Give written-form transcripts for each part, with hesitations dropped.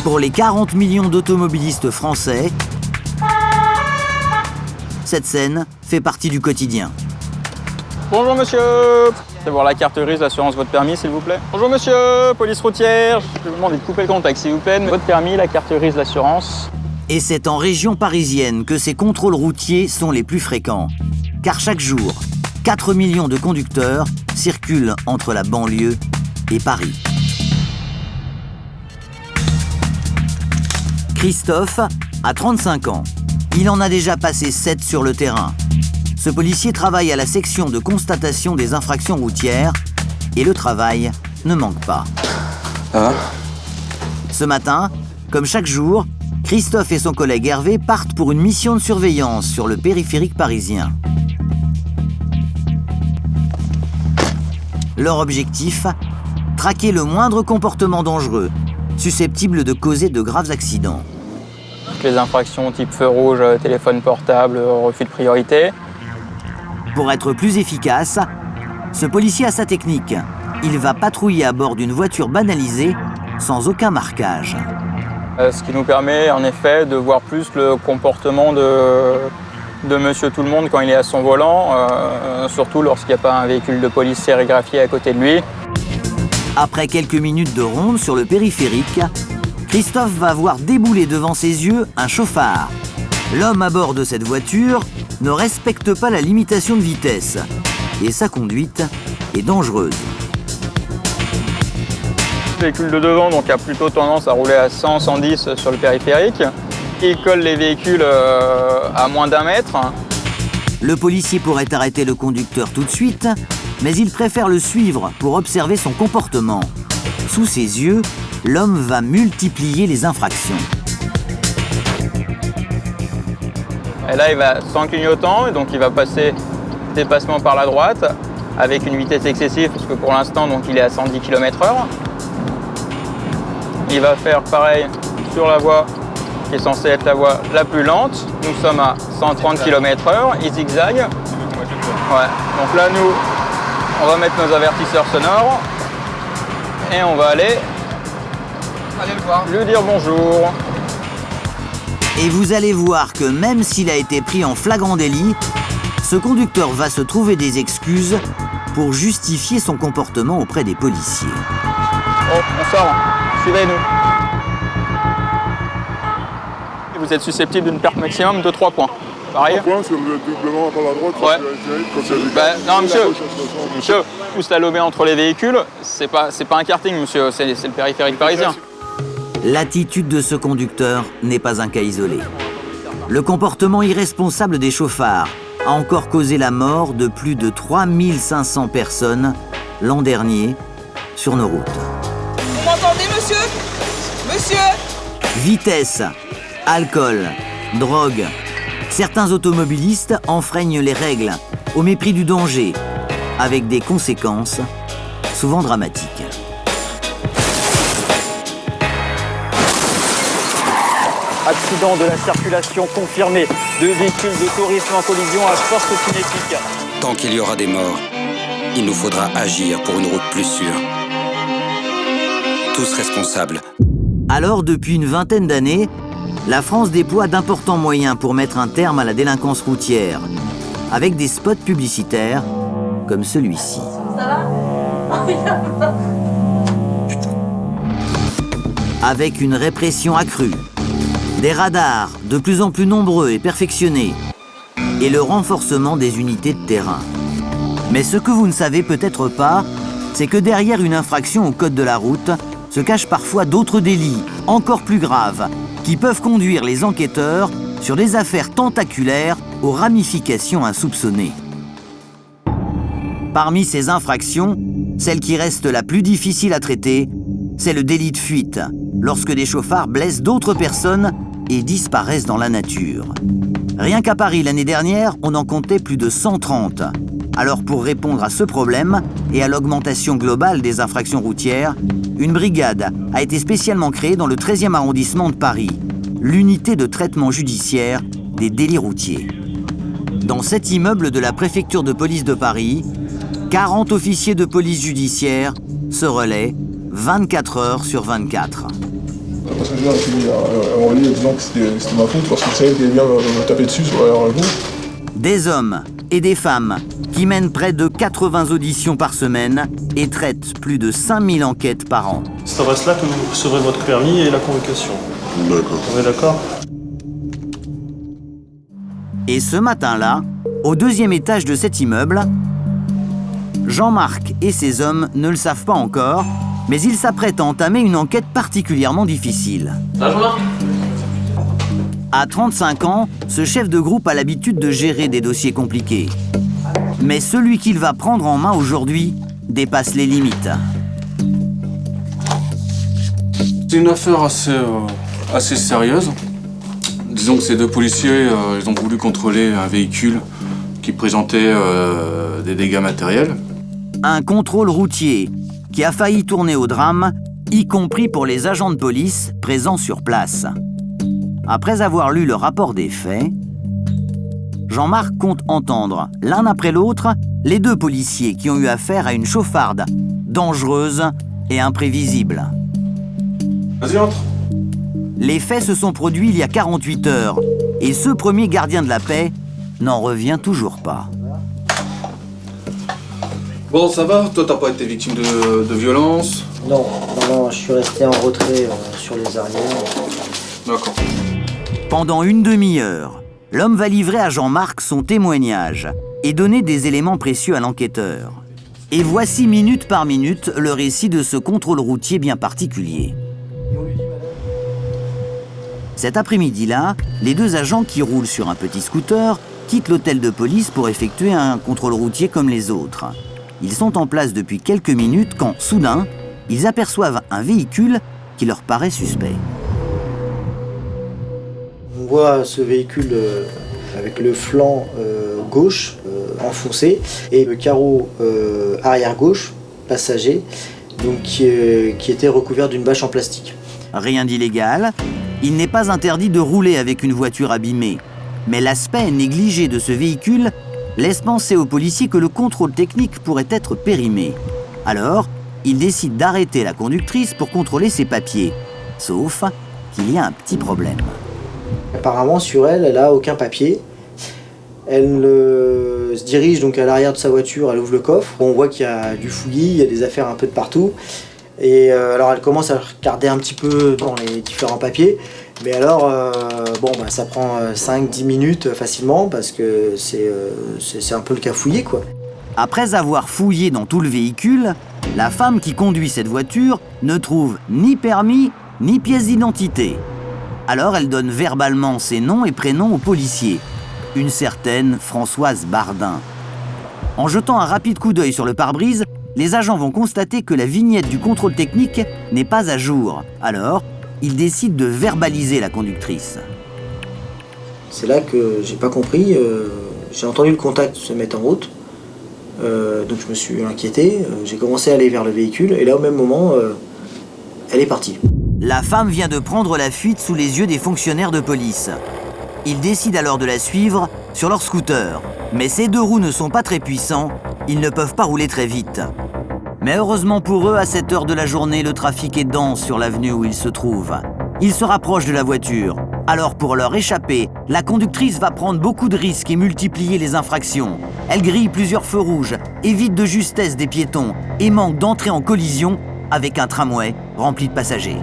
Pour les 40 millions d'automobilistes français, cette scène fait partie du quotidien. Bonjour monsieur, c'est voir la carte grise, l'assurance, votre permis s'il vous plaît. Bonjour monsieur, police routière, je vais vous demander de couper le contact s'il vous plaît. Votre permis, la carte grise, l'assurance. Et c'est en région parisienne que ces contrôles routiers sont les plus fréquents. Car chaque jour, 4 millions de conducteurs circulent entre la banlieue et Paris. Christophe a 35 ans. Il en a déjà passé 7 sur le terrain. Ce policier travaille à la section de constatation des infractions routières et le travail ne manque pas. Ce matin, comme chaque jour, Christophe et son collègue Hervé partent pour une mission de surveillance sur le périphérique parisien. Leur objectif, traquer le moindre comportement dangereux, susceptible de causer de graves accidents. Les infractions type feu rouge, téléphone portable, refus de priorité. Pour être plus efficace, ce policier a sa technique. Il va patrouiller à bord d'une voiture banalisée, sans aucun marquage. Ce qui nous permet en effet de voir plus le comportement de monsieur tout le monde quand il est à son volant, surtout lorsqu'il n'y a pas un véhicule de police sérigraphié à côté de lui. Après quelques minutes de ronde sur le périphérique, Christophe va voir débouler devant ses yeux un chauffard. L'homme à bord de cette voiture ne respecte pas la limitation de vitesse et sa conduite est dangereuse. Le véhicule de devant donc, a plutôt tendance à rouler à 100-110 sur le périphérique. Il colle les véhicules à moins d'1 mètre. Le policier pourrait arrêter le conducteur tout de suite, mais il préfère le suivre pour observer son comportement. Sous ses yeux, l'homme va multiplier les infractions. Et là, il va sans clignotant, et donc il va passer dépassement par la droite avec une vitesse excessive, parce que pour l'instant, donc il est à 110 km/h. Il va faire pareil sur la voie qui est censée être la voie la plus lente. Nous sommes à 130 km/h, il zigzague. Ouais. Donc là, nous, on va mettre nos avertisseurs sonores et on va aller le voir, lui dire bonjour. Et vous allez voir que même s'il a été pris en flagrant délit, ce conducteur va se trouver des excuses pour justifier son comportement auprès des policiers. Oh, on sort, suivez-nous. Vous êtes susceptible d'une perte maximum de 3 points. Pareil. 3 points, si vous êtes doublement par la droite, ouais. Non, monsieur, vous slalomez entre les véhicules, c'est pas un karting, monsieur, c'est le périphérique parisien. L'attitude de ce conducteur n'est pas un cas isolé. Le comportement irresponsable des chauffards a encore causé la mort de plus de 3500 personnes l'an dernier sur nos routes. Vous m'entendez, monsieur ? Monsieur ? Vitesse, alcool, drogue. Certains automobilistes enfreignent les règles au mépris du danger, avec des conséquences souvent dramatiques. Accident de la circulation confirmé. 2 véhicules de tourisme en collision à force cinétique. Tant qu'il y aura des morts, il nous faudra agir pour une route plus sûre. Tous responsables. Alors, depuis une vingtaine d'années, la France déploie d'importants moyens pour mettre un terme à la délinquance routière, avec des spots publicitaires comme celui-ci. Ça va ? Avec une répression accrue, des radars de plus en plus nombreux et perfectionnés, et le renforcement des unités de terrain. Mais ce que vous ne savez peut-être pas, c'est que derrière une infraction au code de la route se cachent parfois d'autres délits, encore plus graves, qui peuvent conduire les enquêteurs sur des affaires tentaculaires aux ramifications insoupçonnées. Parmi ces infractions, celle qui reste la plus difficile à traiter, c'est le délit de fuite, lorsque des chauffards blessent d'autres personnes et disparaissent dans la nature. Rien qu'à Paris l'année dernière, on en comptait plus de 130. Alors pour répondre à ce problème et à l'augmentation globale des infractions routières, une brigade a été spécialement créée dans le 13e arrondissement de Paris, l'unité de traitement judiciaire des délits routiers. Dans cet immeuble de la préfecture de police de Paris, 40 officiers de police judiciaire se relaient 24 heures sur 24. La passagère a fini à envoyer disant que c'était ma faute parce que c'est elle qui vient me taper dessus sur l'arrière-jour. Des hommes et des femmes qui mènent près de 80 auditions par semaine et traitent plus de 5000 enquêtes par an. C'est à cela que vous recevrez votre permis et la convocation. D'accord. On est d'accord? Et ce matin-là, au 2e étage de cet immeuble, Jean-Marc et ses hommes ne le savent pas encore, mais ils s'apprêtent à entamer une enquête particulièrement difficile. À 35 ans, ce chef de groupe a l'habitude de gérer des dossiers compliqués. Mais celui qu'il va prendre en main aujourd'hui dépasse les limites. C'est une affaire assez sérieuse. Disons que ces deux policiers, ils ont voulu contrôler un véhicule qui présentait des dégâts matériels. Un contrôle routier qui a failli tourner au drame, y compris pour les agents de police présents sur place. Après avoir lu le rapport des faits, Jean-Marc compte entendre, l'un après l'autre, les deux policiers qui ont eu affaire à une chauffarde dangereuse et imprévisible. Vas-y, entre. Les faits se sont produits il y a 48 heures et ce premier gardien de la paix n'en revient toujours pas. Bon, ça va? Toi, t'as pas été victime de violence? Non, je suis resté en retrait sur les arrières. D'accord. Pendant une demi-heure, l'homme va livrer à Jean-Marc son témoignage et donner des éléments précieux à l'enquêteur. Et voici minute par minute le récit de ce contrôle routier bien particulier. Cet après-midi-là, les deux agents qui roulent sur un petit scooter quittent l'hôtel de police pour effectuer un contrôle routier comme les autres. Ils sont en place depuis quelques minutes quand, soudain, ils aperçoivent un véhicule qui leur paraît suspect. On voit ce véhicule avec le flanc gauche enfoncé et le carreau arrière gauche, passager, donc qui était recouvert d'une bâche en plastique. Rien d'illégal, il n'est pas interdit de rouler avec une voiture abîmée. Mais l'aspect négligé de ce véhicule laisse penser aux policiers que le contrôle technique pourrait être périmé. Alors, ils décident d'arrêter la conductrice pour contrôler ses papiers. Sauf qu'il y a un petit problème. Apparemment, sur elle n'a aucun papier. Elle se dirige donc à l'arrière de sa voiture, elle ouvre le coffre. On voit qu'il y a du fouillis, il y a des affaires un peu de partout. Et alors elle commence à regarder un petit peu dans les différents papiers. Mais alors, ça prend 5-10 minutes facilement parce que c'est un peu le cafouillis, quoi. Après avoir fouillé dans tout le véhicule, la femme qui conduit cette voiture ne trouve ni permis ni pièce d'identité. Alors elle donne verbalement ses noms et prénoms aux policiers. Une certaine Françoise Bardin. En jetant un rapide coup d'œil sur le pare-brise, les agents vont constater que la vignette du contrôle technique n'est pas à jour. Alors, ils décident de verbaliser la conductrice. C'est là que j'ai pas compris. J'ai entendu le contact se mettre en route. Donc je me suis inquiété. J'ai commencé à aller vers le véhicule. Et là, au même moment, elle est partie. La femme vient de prendre la fuite sous les yeux des fonctionnaires de police. Ils décident alors de la suivre sur leur scooter. Mais ces deux roues ne sont pas très puissants, ils ne peuvent pas rouler très vite. Mais heureusement pour eux, à cette heure de la journée, le trafic est dense sur l'avenue où ils se trouvent. Ils se rapprochent de la voiture. Alors pour leur échapper, la conductrice va prendre beaucoup de risques et multiplier les infractions. Elle grille plusieurs feux rouges, évite de justesse des piétons et manque d'entrer en collision avec un tramway rempli de passagers.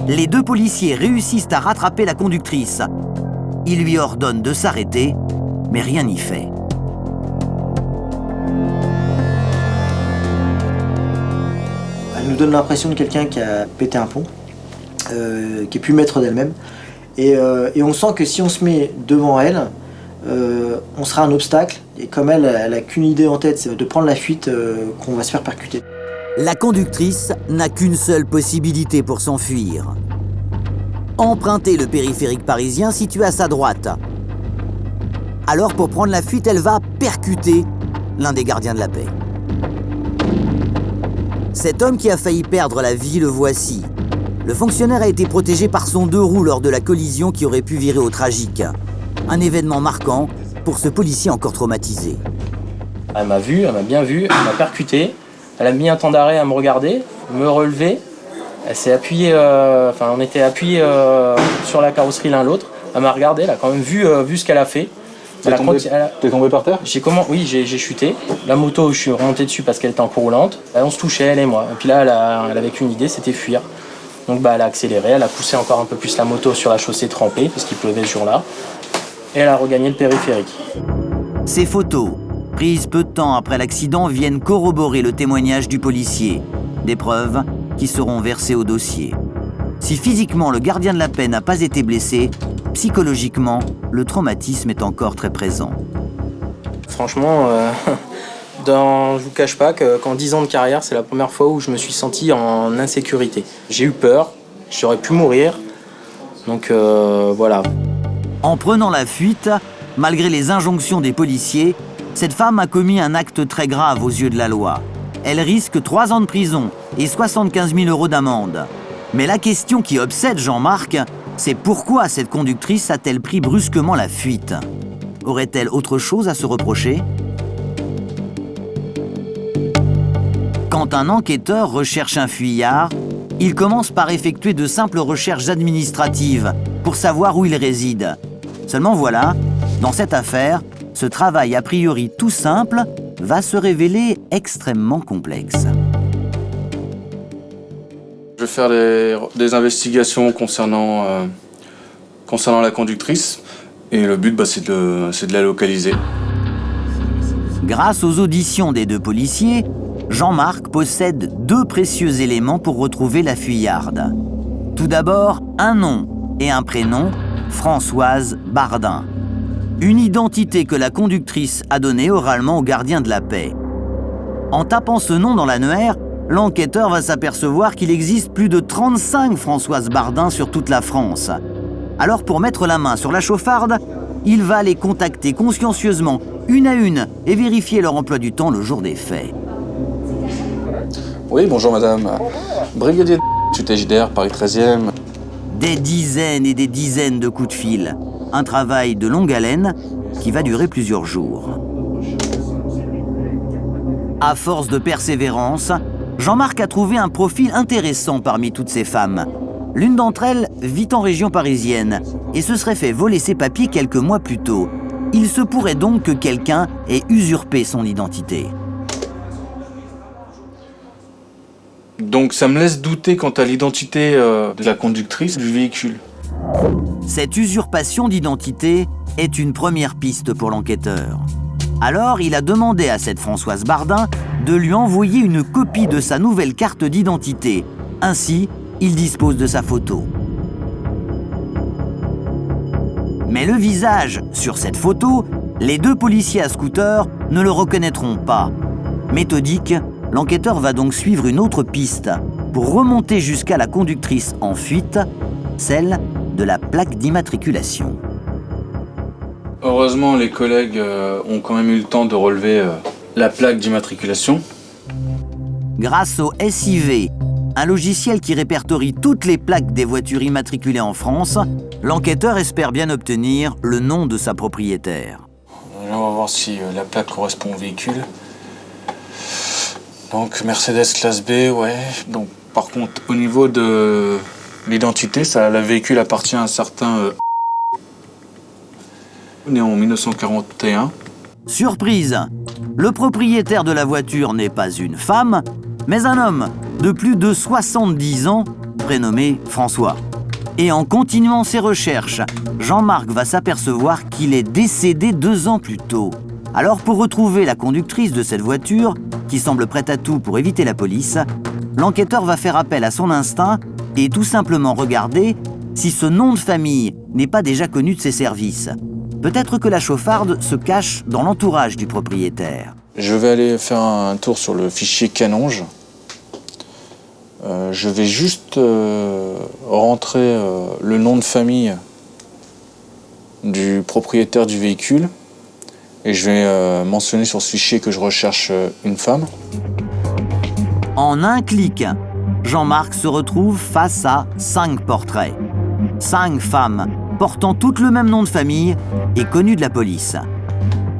Les deux policiers réussissent à rattraper la conductrice. Ils lui ordonnent de s'arrêter, mais rien n'y fait. Elle nous donne l'impression de quelqu'un qui a pété un pont, qui est plus maître d'elle-même. Et on sent que si on se met devant elle, on sera un obstacle. Et comme elle a qu'une idée en tête, c'est de prendre la fuite, qu'on va se faire percuter. La conductrice n'a qu'une seule possibilité pour s'enfuir. Emprunter le périphérique parisien situé à sa droite. Alors pour prendre la fuite, elle va percuter l'un des gardiens de la paix. Cet homme qui a failli perdre la vie, le voici. Le fonctionnaire a été protégé par son deux roues lors de la collision qui aurait pu virer au tragique. Un événement marquant pour ce policier encore traumatisé. Elle m'a vu, elle m'a bien vu, elle m'a percuté. Elle a mis un temps d'arrêt à me regarder. me relever. Elle s'est appuyée, on était appuyés sur la carrosserie l'un l'autre. Elle m'a regardé, elle a quand même vu ce qu'elle a fait. T'es tombé par terre? Oui, j'ai chuté. La moto, je suis remonté dessus parce qu'elle était encore roulante. On se touchait, elle et moi. Et puis là, elle avait qu'une idée, c'était fuir. Donc elle a accéléré, elle a poussé encore un peu plus la moto sur la chaussée trempée, parce qu'il pleuvait ce jour-là. Et elle a regagné le périphérique. Ces photos, prises peu de temps après l'accident, viennent corroborer le témoignage du policier. Des preuves qui seront versées au dossier. Si physiquement le gardien de la paix n'a pas été blessé, psychologiquement, le traumatisme est encore très présent. Franchement, je vous cache pas qu'en 10 ans de carrière, c'est la première fois où je me suis senti en insécurité. J'ai eu peur, j'aurais pu mourir, donc voilà. En prenant la fuite, malgré les injonctions des policiers, cette femme a commis un acte très grave aux yeux de la loi. Elle risque 3 ans de prison et 75 000 € d'amende. Mais la question qui obsède Jean-Marc, c'est pourquoi cette conductrice a-t-elle pris brusquement la fuite? Aurait-elle autre chose à se reprocher? Quand un enquêteur recherche un fuyard, il commence par effectuer de simples recherches administratives pour savoir où il réside. Seulement voilà, dans cette affaire, ce travail a priori tout simple va se révéler extrêmement complexe. Je vais faire des investigations concernant la conductrice et le but c'est de la localiser. Grâce aux auditions des 2 policiers, Jean-Marc possède 2 précieux éléments pour retrouver la fuyarde. Tout d'abord, un nom et un prénom, Françoise Bardin. Une identité que la conductrice a donnée oralement au gardien de la paix. En tapant ce nom dans l'annuaire, l'enquêteur va s'apercevoir qu'il existe plus de 35 Françoise Bardin sur toute la France. Alors pour mettre la main sur la chauffarde, il va les contacter consciencieusement, une à une, et vérifier leur emploi du temps le jour des faits. Oui, bonjour madame. Brigadier de JDR, Paris 13e. Des dizaines et des dizaines de coups de fil. Un travail de longue haleine qui va durer plusieurs jours. À force de persévérance, Jean-Marc a trouvé un profil intéressant parmi toutes ces femmes. L'une d'entre elles vit en région parisienne et se serait fait voler ses papiers quelques mois plus tôt. Il se pourrait donc que quelqu'un ait usurpé son identité. Donc ça me laisse douter quant à l'identité de la conductrice du véhicule. Cette usurpation d'identité est une première piste pour l'enquêteur. Alors, il a demandé à cette Françoise Bardin de lui envoyer une copie de sa nouvelle carte d'identité. Ainsi, il dispose de sa photo. Mais le visage sur cette photo, les 2 policiers à scooter ne le reconnaîtront pas. Méthodique, l'enquêteur va donc suivre une autre piste pour remonter jusqu'à la conductrice en fuite, celle de la plaque d'immatriculation. Heureusement, les collègues ont quand même eu le temps de relever la plaque d'immatriculation. Grâce au SIV, un logiciel qui répertorie toutes les plaques des voitures immatriculées en France, l'enquêteur espère bien obtenir le nom de sa propriétaire. Là, on va voir si la plaque correspond au véhicule. Donc Mercedes classe B, ouais. Donc par contre, au niveau de l'identité, le véhicule appartient à un certain né en 1941. Surprise! Le propriétaire de la voiture n'est pas une femme, mais un homme de plus de 70 ans, prénommé François. Et en continuant ses recherches, Jean-Marc va s'apercevoir qu'il est décédé 2 ans plus tôt. Alors pour retrouver la conductrice de cette voiture, qui semble prête à tout pour éviter la police, l'enquêteur va faire appel à son instinct et tout simplement regarder si ce nom de famille n'est pas déjà connu de ses services. Peut-être que la chauffarde se cache dans l'entourage du propriétaire. Je vais aller faire un tour sur le fichier Canonge. Je vais juste rentrer le nom de famille du propriétaire du véhicule et je vais mentionner sur ce fichier que je recherche une femme. En un clic, Jean-Marc se retrouve face à 5 portraits. 5 femmes portant toutes le même nom de famille et connues de la police.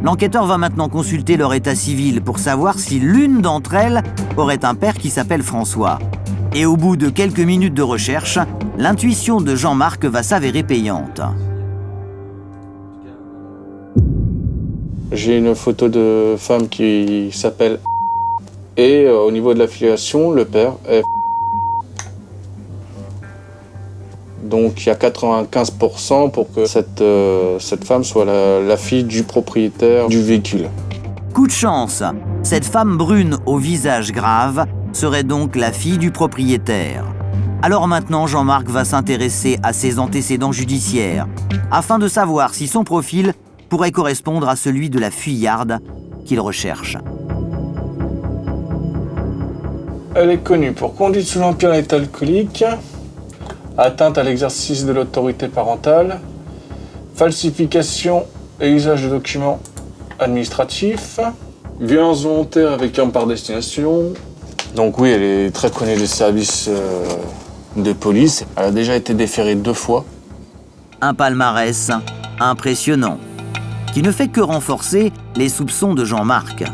L'enquêteur va maintenant consulter leur état civil pour savoir si l'une d'entre elles aurait un père qui s'appelle François. Et au bout de quelques minutes de recherche, l'intuition de Jean-Marc va s'avérer payante. J'ai une photo de femme qui s'appelle et au niveau de l'affiliation, le père est. Donc il y a 95% pour que cette femme soit la fille du propriétaire du véhicule. Coup de chance, cette femme brune au visage grave serait donc la fille du propriétaire. Alors maintenant, Jean-Marc va s'intéresser à ses antécédents judiciaires, afin de savoir si son profil pourrait correspondre à celui de la fuyarde qu'il recherche. Elle est connue pour conduite sous l'empire d'état alcoolique, atteinte à l'exercice de l'autorité parentale, falsification et usage de documents administratifs, violence volontaire avec arme par destination. Donc oui, elle est très connue des services de police. Elle a déjà été déférée 2 fois. Un palmarès impressionnant, qui ne fait que renforcer les soupçons de Jean-Marc.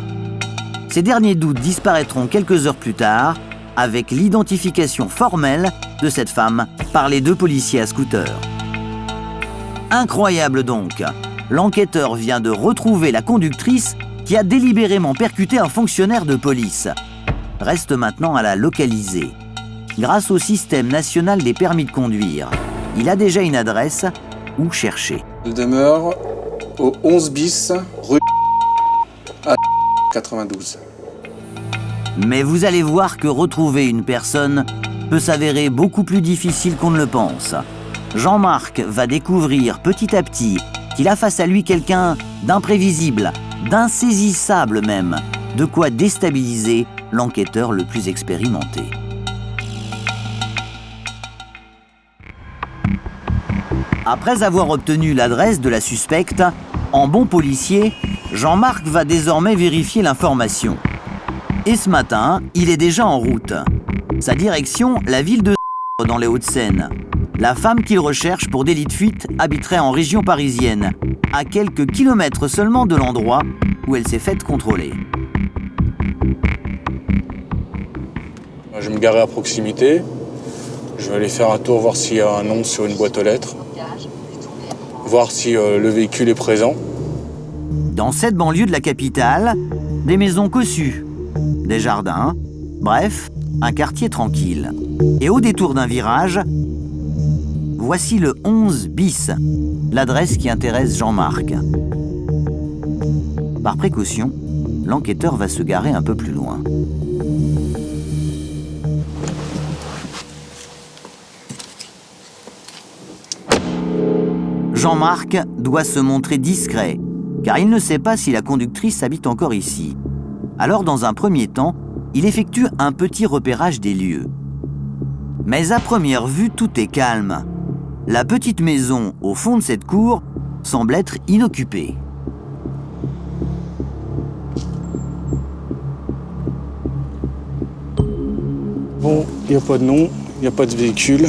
Ces derniers doutes disparaîtront quelques heures plus tard avec l'identification formelle de cette femme par les 2 policiers à scooter. Incroyable donc, l'enquêteur vient de retrouver la conductrice qui a délibérément percuté un fonctionnaire de police. Reste maintenant à la localiser. Grâce au système national des permis de conduire, il a déjà une adresse où chercher. Elle demeure au 11 bis, rue à 92. Mais vous allez voir que retrouver une personne peut s'avérer beaucoup plus difficile qu'on ne le pense. Jean-Marc va découvrir petit à petit qu'il a face à lui quelqu'un d'imprévisible, d'insaisissable même, de quoi déstabiliser l'enquêteur le plus expérimenté. Après avoir obtenu l'adresse de la suspecte, en bon policier, Jean-Marc va désormais vérifier l'information. Et ce matin, il est déjà en route. Sa direction, la ville de dans les Hauts-de-Seine. La femme qu'il recherche pour délit de fuite habiterait en région parisienne, à quelques kilomètres seulement de l'endroit où elle s'est faite contrôler. Je vais me garer à proximité. Je vais aller faire un tour, voir s'il y a un nom sur une boîte aux lettres. Voir si le véhicule est présent. Dans cette banlieue de la capitale, des maisons cossues, des jardins, bref, un quartier tranquille. Et au détour d'un virage, voici le 11 bis, l'adresse qui intéresse Jean-Marc. Par précaution, l'enquêteur va se garer un peu plus loin. Jean-Marc doit se montrer discret, car il ne sait pas si la conductrice habite encore ici. Alors, dans un premier temps, il effectue un petit repérage des lieux. Mais à première vue, tout est calme. La petite maison au fond de cette cour semble être inoccupée. Bon, il n'y a pas de nom, il n'y a pas de véhicule.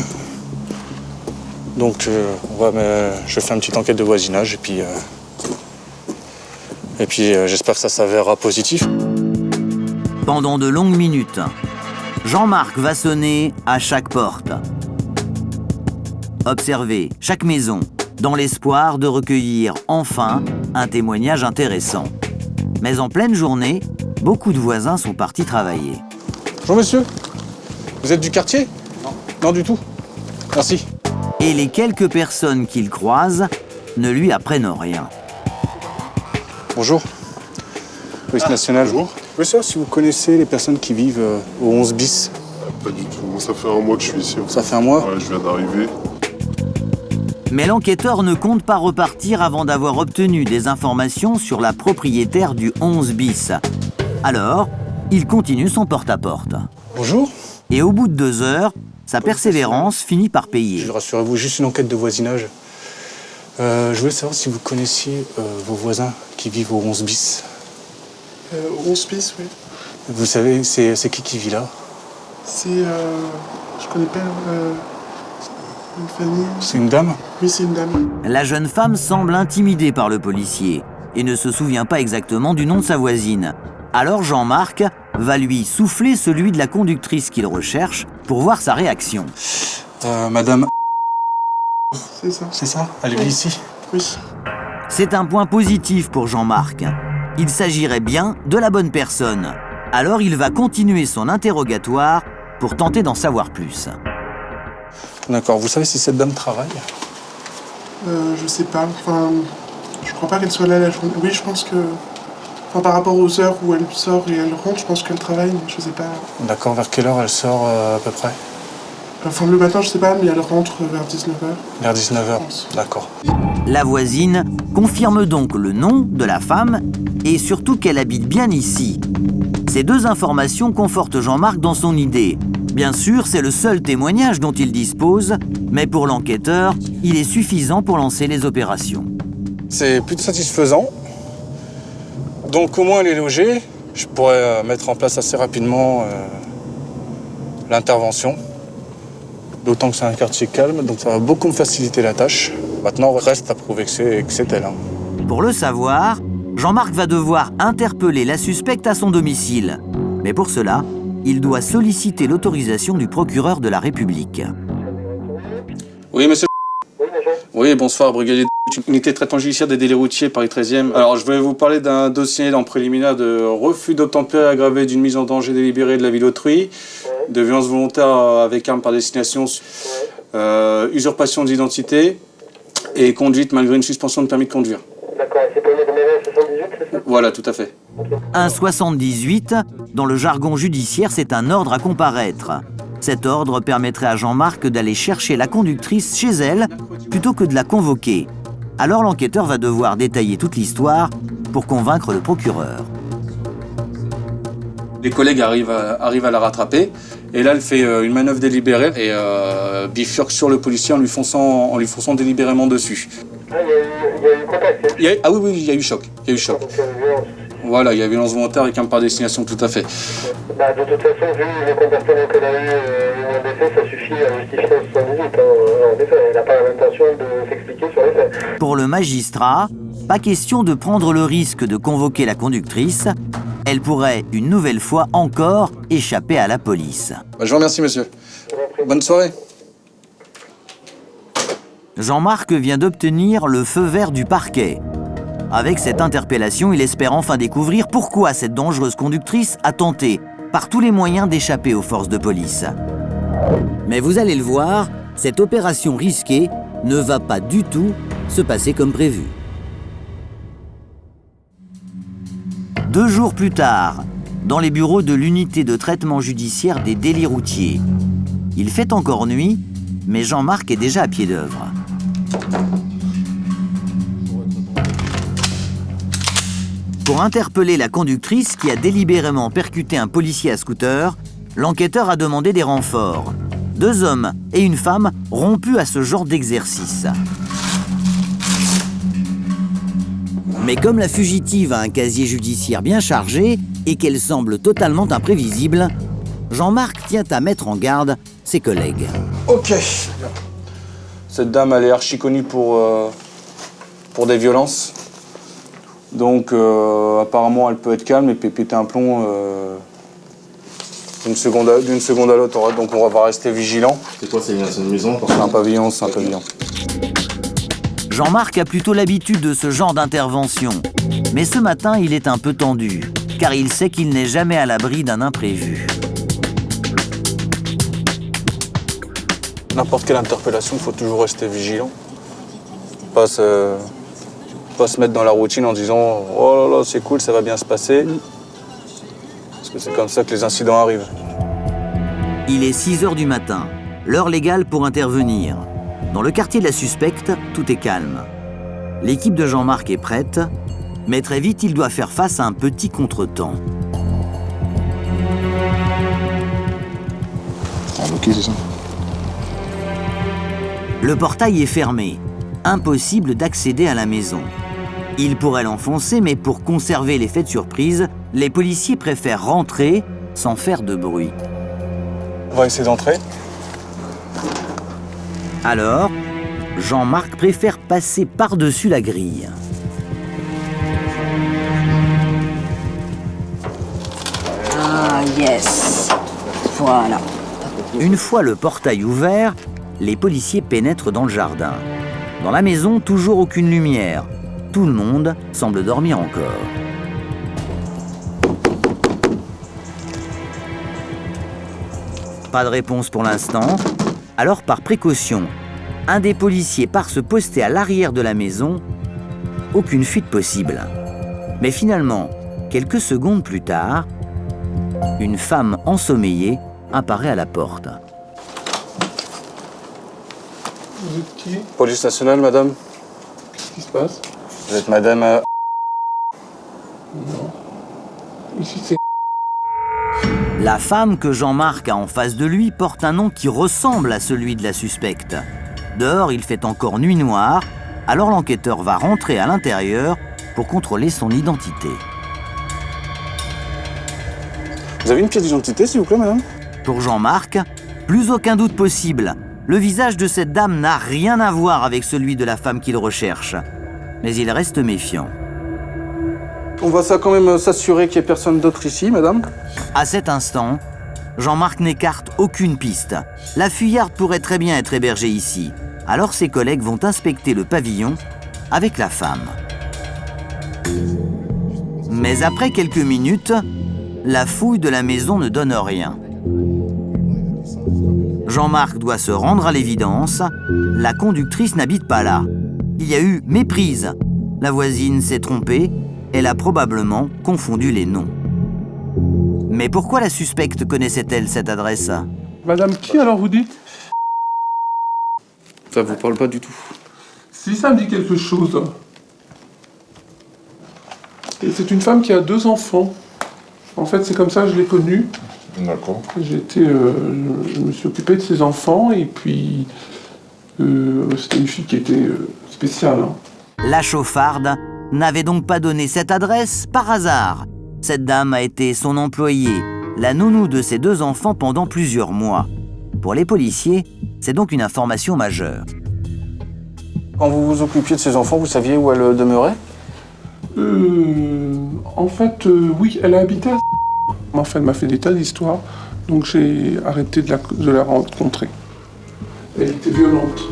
Donc je fais une petite enquête de voisinage et puis j'espère que ça s'avérera positif. Pendant de longues minutes, Jean-Marc va sonner à chaque porte. Observer chaque maison, dans l'espoir de recueillir enfin un témoignage intéressant. Mais en pleine journée, beaucoup de voisins sont partis travailler. Bonjour monsieur, vous êtes du quartier? Non. Non du tout. Merci. Et les quelques personnes qu'il croise ne lui apprennent rien. Bonjour. Police nationale. Bonjour. Je veux savoir si vous connaissez les personnes qui vivent au 11 bis. Pas du tout. Moi, ça fait un mois que je suis ici. Ça fait un mois? Ouais, je viens d'arriver. Mais l'enquêteur ne compte pas repartir avant d'avoir obtenu des informations sur la propriétaire du 11 bis. Alors, il continue son porte-à-porte. Bonjour. Et au bout de 2 heures, sa persévérance finit par payer. Rassurez-vous, juste une enquête de voisinage. Je voulais savoir si vous connaissiez vos voisins qui vivent au 11 bis. 11 bis, oui. Vous savez, c'est qui vit là? C'est... je connais pas une famille. C'est une dame? Oui, c'est une dame. La jeune femme semble intimidée par le policier. et ne se souvient pas exactement du nom de sa voisine. Alors Jean-Marc va lui souffler celui de la conductrice qu'il recherche pour voir sa réaction. Madame... C'est ça. C'est ça? Elle vit ici? Oui. C'est un point positif pour Jean-Marc. Il s'agirait bien de la bonne personne. Alors il va continuer son interrogatoire pour tenter d'en savoir plus. D'accord. Vous savez si cette dame travaille? Je sais pas. Enfin, je crois pas qu'elle soit là la journée. Oui, je pense que... Enfin, par rapport aux heures où elle sort et elle rentre, je pense qu'elle travaille, mais je sais pas. D'accord. Vers quelle heure elle sort à peu près? Enfin, le matin, je sais pas, mais elle rentre vers 19h. Vers 19h. D'accord. La voisine confirme donc le nom de la femme et surtout qu'elle habite bien ici. Ces deux informations confortent Jean-Marc dans son idée. Bien sûr, c'est le seul témoignage dont il dispose, mais pour l'enquêteur, il est suffisant pour lancer les opérations. C'est plutôt satisfaisant. Donc au moins elle est logée. Je pourrais mettre en place assez rapidement l'intervention. D'autant que c'est un quartier calme, donc ça va beaucoup me faciliter la tâche. Maintenant, il reste à prouver que c'est elle. Pour le savoir, Jean-Marc va devoir interpeller la suspecte à son domicile. Mais pour cela, il doit solliciter l'autorisation du procureur de la République. Oui, monsieur. Oui, bonsoir, brigadier unité de traitement judiciaire des délits routiers, Paris 13e. Alors, je vais vous parler d'un dossier en préliminaire de refus d'obtempérer aggravé d'une mise en danger délibérée de la vie d'autrui, de violence volontaire avec arme par destination, usurpation d'identité et conduite malgré une suspension de permis de conduire. D'accord, et c'est pour le numéro 78, c'est ça? Voilà, tout à fait. Un 78, dans le jargon judiciaire, c'est un ordre à comparaître. Cet ordre permettrait à Jean-Marc d'aller chercher la conductrice chez elle plutôt que de la convoquer. Alors l'enquêteur va devoir détailler toute l'histoire pour convaincre le procureur. Les collègues arrivent à la rattraper et là elle fait une manœuvre délibérée et bifurque sur le policier en lui fonçant délibérément dessus. Ah, il y a eu contact. Ah oui, il y a eu choc. Il y a eu choc. Voilà, il y a violence volontaire avec arme par destination, tout à fait. Bah, de toute façon, vu le comportement qu'elle a eu en effet, ça suffit à justifier un 78. En effet, elle n'a pas l'intention de s'expliquer sur les faits. Pour le magistrat, pas question de prendre le risque de convoquer la conductrice. Elle pourrait, une nouvelle fois encore, échapper à la police. Bah, je vous remercie, monsieur. Bonne soirée. Jean-Marc vient d'obtenir le feu vert du parquet. Avec cette interpellation, il espère enfin découvrir pourquoi cette dangereuse conductrice a tenté, par tous les moyens, d'échapper aux forces de police. Mais vous allez le voir, cette opération risquée ne va pas du tout se passer comme prévu. 2 jours plus tard, dans les bureaux de l'unité de traitement judiciaire des délits routiers. Il fait encore nuit, mais Jean-Marc est déjà à pied d'œuvre. Pour interpeller la conductrice qui a délibérément percuté un policier à scooter, l'enquêteur a demandé des renforts. 2 hommes et une femme rompus à ce genre d'exercice. Mais comme la fugitive a un casier judiciaire bien chargé et qu'elle semble totalement imprévisible, Jean-Marc tient à mettre en garde ses collègues. Ok. Cette dame, elle est archi connue pour des violences. Donc, apparemment, elle peut être calme et puis péter un plomb d'une seconde à l'autre. Donc, on va rester vigilant. C'est quoi, c'est une maison? C'est un pavillon, c'est un pavillon. Jean-Marc a plutôt l'habitude de ce genre d'intervention. Mais ce matin, il est un peu tendu, car il sait qu'il n'est jamais à l'abri d'un imprévu. N'importe quelle interpellation, il faut toujours rester vigilant. Pas se mettre dans la routine en disant « Oh là là, c'est cool, ça va bien se passer ». Parce que c'est comme ça que les incidents arrivent. Il est 6h du matin, l'heure légale pour intervenir. Dans le quartier de la suspecte, tout est calme. L'équipe de Jean-Marc est prête, mais très vite, il doit faire face à un petit contretemps. Ah, ok, c'est ça. Le portail est fermé. Impossible d'accéder à la maison. Il pourrait l'enfoncer, mais pour conserver l'effet de surprise, les policiers préfèrent rentrer sans faire de bruit. On va essayer d'entrer. Alors, Jean-Marc préfère passer par-dessus la grille. Ah, yes. Voilà. Une fois le portail ouvert, les policiers pénètrent dans le jardin. Dans la maison, toujours aucune lumière. Tout le monde semble dormir encore. Pas de réponse pour l'instant. Alors, par précaution, un des policiers part se poster à l'arrière de la maison. Aucune fuite possible. Mais finalement, quelques secondes plus tard, une femme ensommeillée apparaît à la porte. Vous êtes qui? Police nationale, madame. Qu'est-ce qui se passe? Vous êtes madame... Non. Ici, c'est... La femme que Jean-Marc a en face de lui porte un nom qui ressemble à celui de la suspecte. Dehors, il fait encore nuit noire, alors l'enquêteur va rentrer à l'intérieur pour contrôler son identité. Vous avez une pièce d'identité, s'il vous plaît, madame? Pour Jean-Marc, plus aucun doute possible. Le visage de cette dame n'a rien à voir avec celui de la femme qu'il recherche. Mais il reste méfiant. On va quand même s'assurer qu'il n'y ait personne d'autre ici, madame. À cet instant, Jean-Marc n'écarte aucune piste. La fuyarde pourrait très bien être hébergée ici. Alors ses collègues vont inspecter le pavillon avec la femme. Mais après quelques minutes, la fouille de la maison ne donne rien. Jean-Marc doit se rendre à l'évidence, la conductrice n'habite pas là. Il y a eu méprise. La voisine s'est trompée, elle a probablement confondu les noms. Mais pourquoi la suspecte connaissait-elle cette adresse? Madame qui alors vous dites? Ça vous parle pas du tout. Si, ça me dit quelque chose. Et c'est une femme qui a 2 enfants. En fait, c'est comme ça que je l'ai connue. D'accord. Je me suis occupé de ses enfants et puis c'était une fille qui était spéciale. Hein. La chauffarde n'avait donc pas donné cette adresse par hasard. Cette dame a été son employée, la nounou de ses 2 enfants pendant plusieurs mois. Pour les policiers, c'est donc une information majeure. Quand vous vous occupiez de ces enfants, vous saviez où elle demeurait? En fait, oui, elle a habité à... Enfin, elle m'a fait des tas d'histoires, donc j'ai arrêté de la rencontrer. Elle était violente.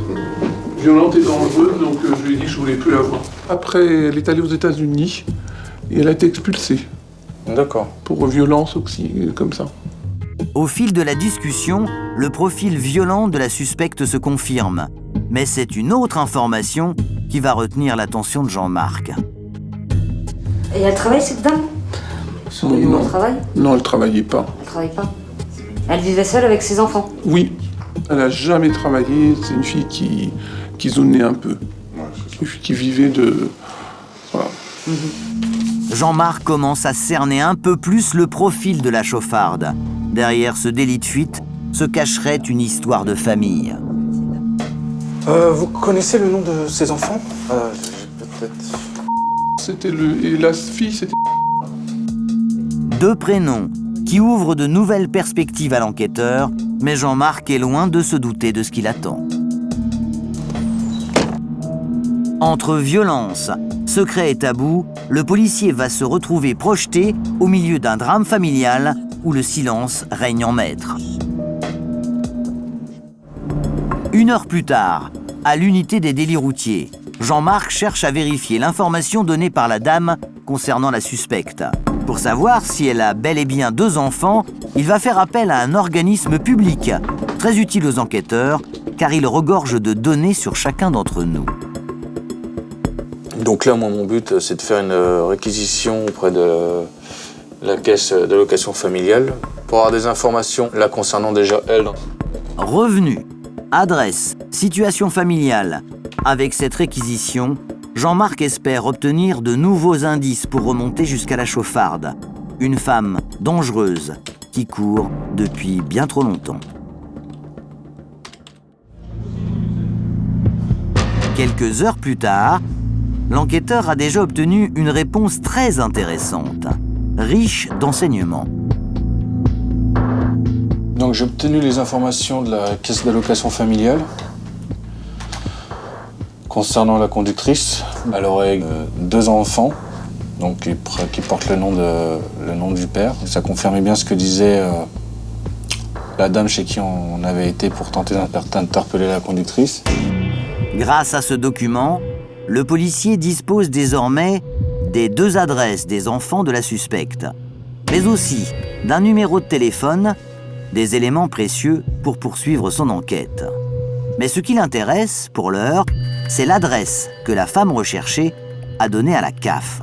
Violente et dangereuse, donc je lui ai dit que je voulais plus la voir. Après, elle est allée aux États-Unis et elle a été expulsée. D'accord. Pour violence aussi, comme ça. Au fil de la discussion, le profil violent de la suspecte se confirme. Mais c'est une autre information qui va retenir l'attention de Jean-Marc. Et elle travaille, cette dame? Non. Elle travaille? Non, elle travaillait pas. Elle travaille pas. Elle vivait seule avec ses enfants? Oui. Elle a jamais travaillé. C'est une fille qui zonait un peu. Une fille qui vivait de... Voilà. Jean-Marc commence à cerner un peu plus le profil de la chauffarde. Derrière ce délit de fuite se cacherait une histoire de famille. Vous connaissez le nom de ces enfants? Peut-être... C'était et la fille, c'était... 2 prénoms qui ouvrent de nouvelles perspectives à l'enquêteur, mais Jean-Marc est loin de se douter de ce qu'il attend. Entre violence, secret et tabou, le policier va se retrouver projeté au milieu d'un drame familial où le silence règne en maître. 1 heure plus tard, à l'unité des délits routiers, Jean-Marc cherche à vérifier l'information donnée par la dame concernant la suspecte. Pour savoir si elle a bel et bien 2 enfants, il va faire appel à un organisme public, très utile aux enquêteurs, car il regorge de données sur chacun d'entre nous. Donc là, moi, mon but, c'est de faire une réquisition auprès de la caisse d'allocation familiale pour avoir des informations là concernant déjà elle. Revenus, adresse, situation familiale. Avec cette réquisition, Jean-Marc espère obtenir de nouveaux indices pour remonter jusqu'à la chauffarde. Une femme dangereuse qui court depuis bien trop longtemps. Quelques heures plus tard, l'enquêteur a déjà obtenu une réponse très intéressante, riche d'enseignements. Donc j'ai obtenu les informations de la caisse d'allocation familiale concernant la conductrice. Elle aurait 2 enfants donc qui porte le nom du père. Ça confirmait bien ce que disait la dame chez qui on avait été pour tenter d'interpeller la conductrice. Grâce à ce document, le policier dispose désormais des 2 adresses des enfants de la suspecte, mais aussi d'un numéro de téléphone, des éléments précieux pour poursuivre son enquête. Mais ce qui l'intéresse, pour l'heure, c'est l'adresse que la femme recherchée a donnée à la CAF.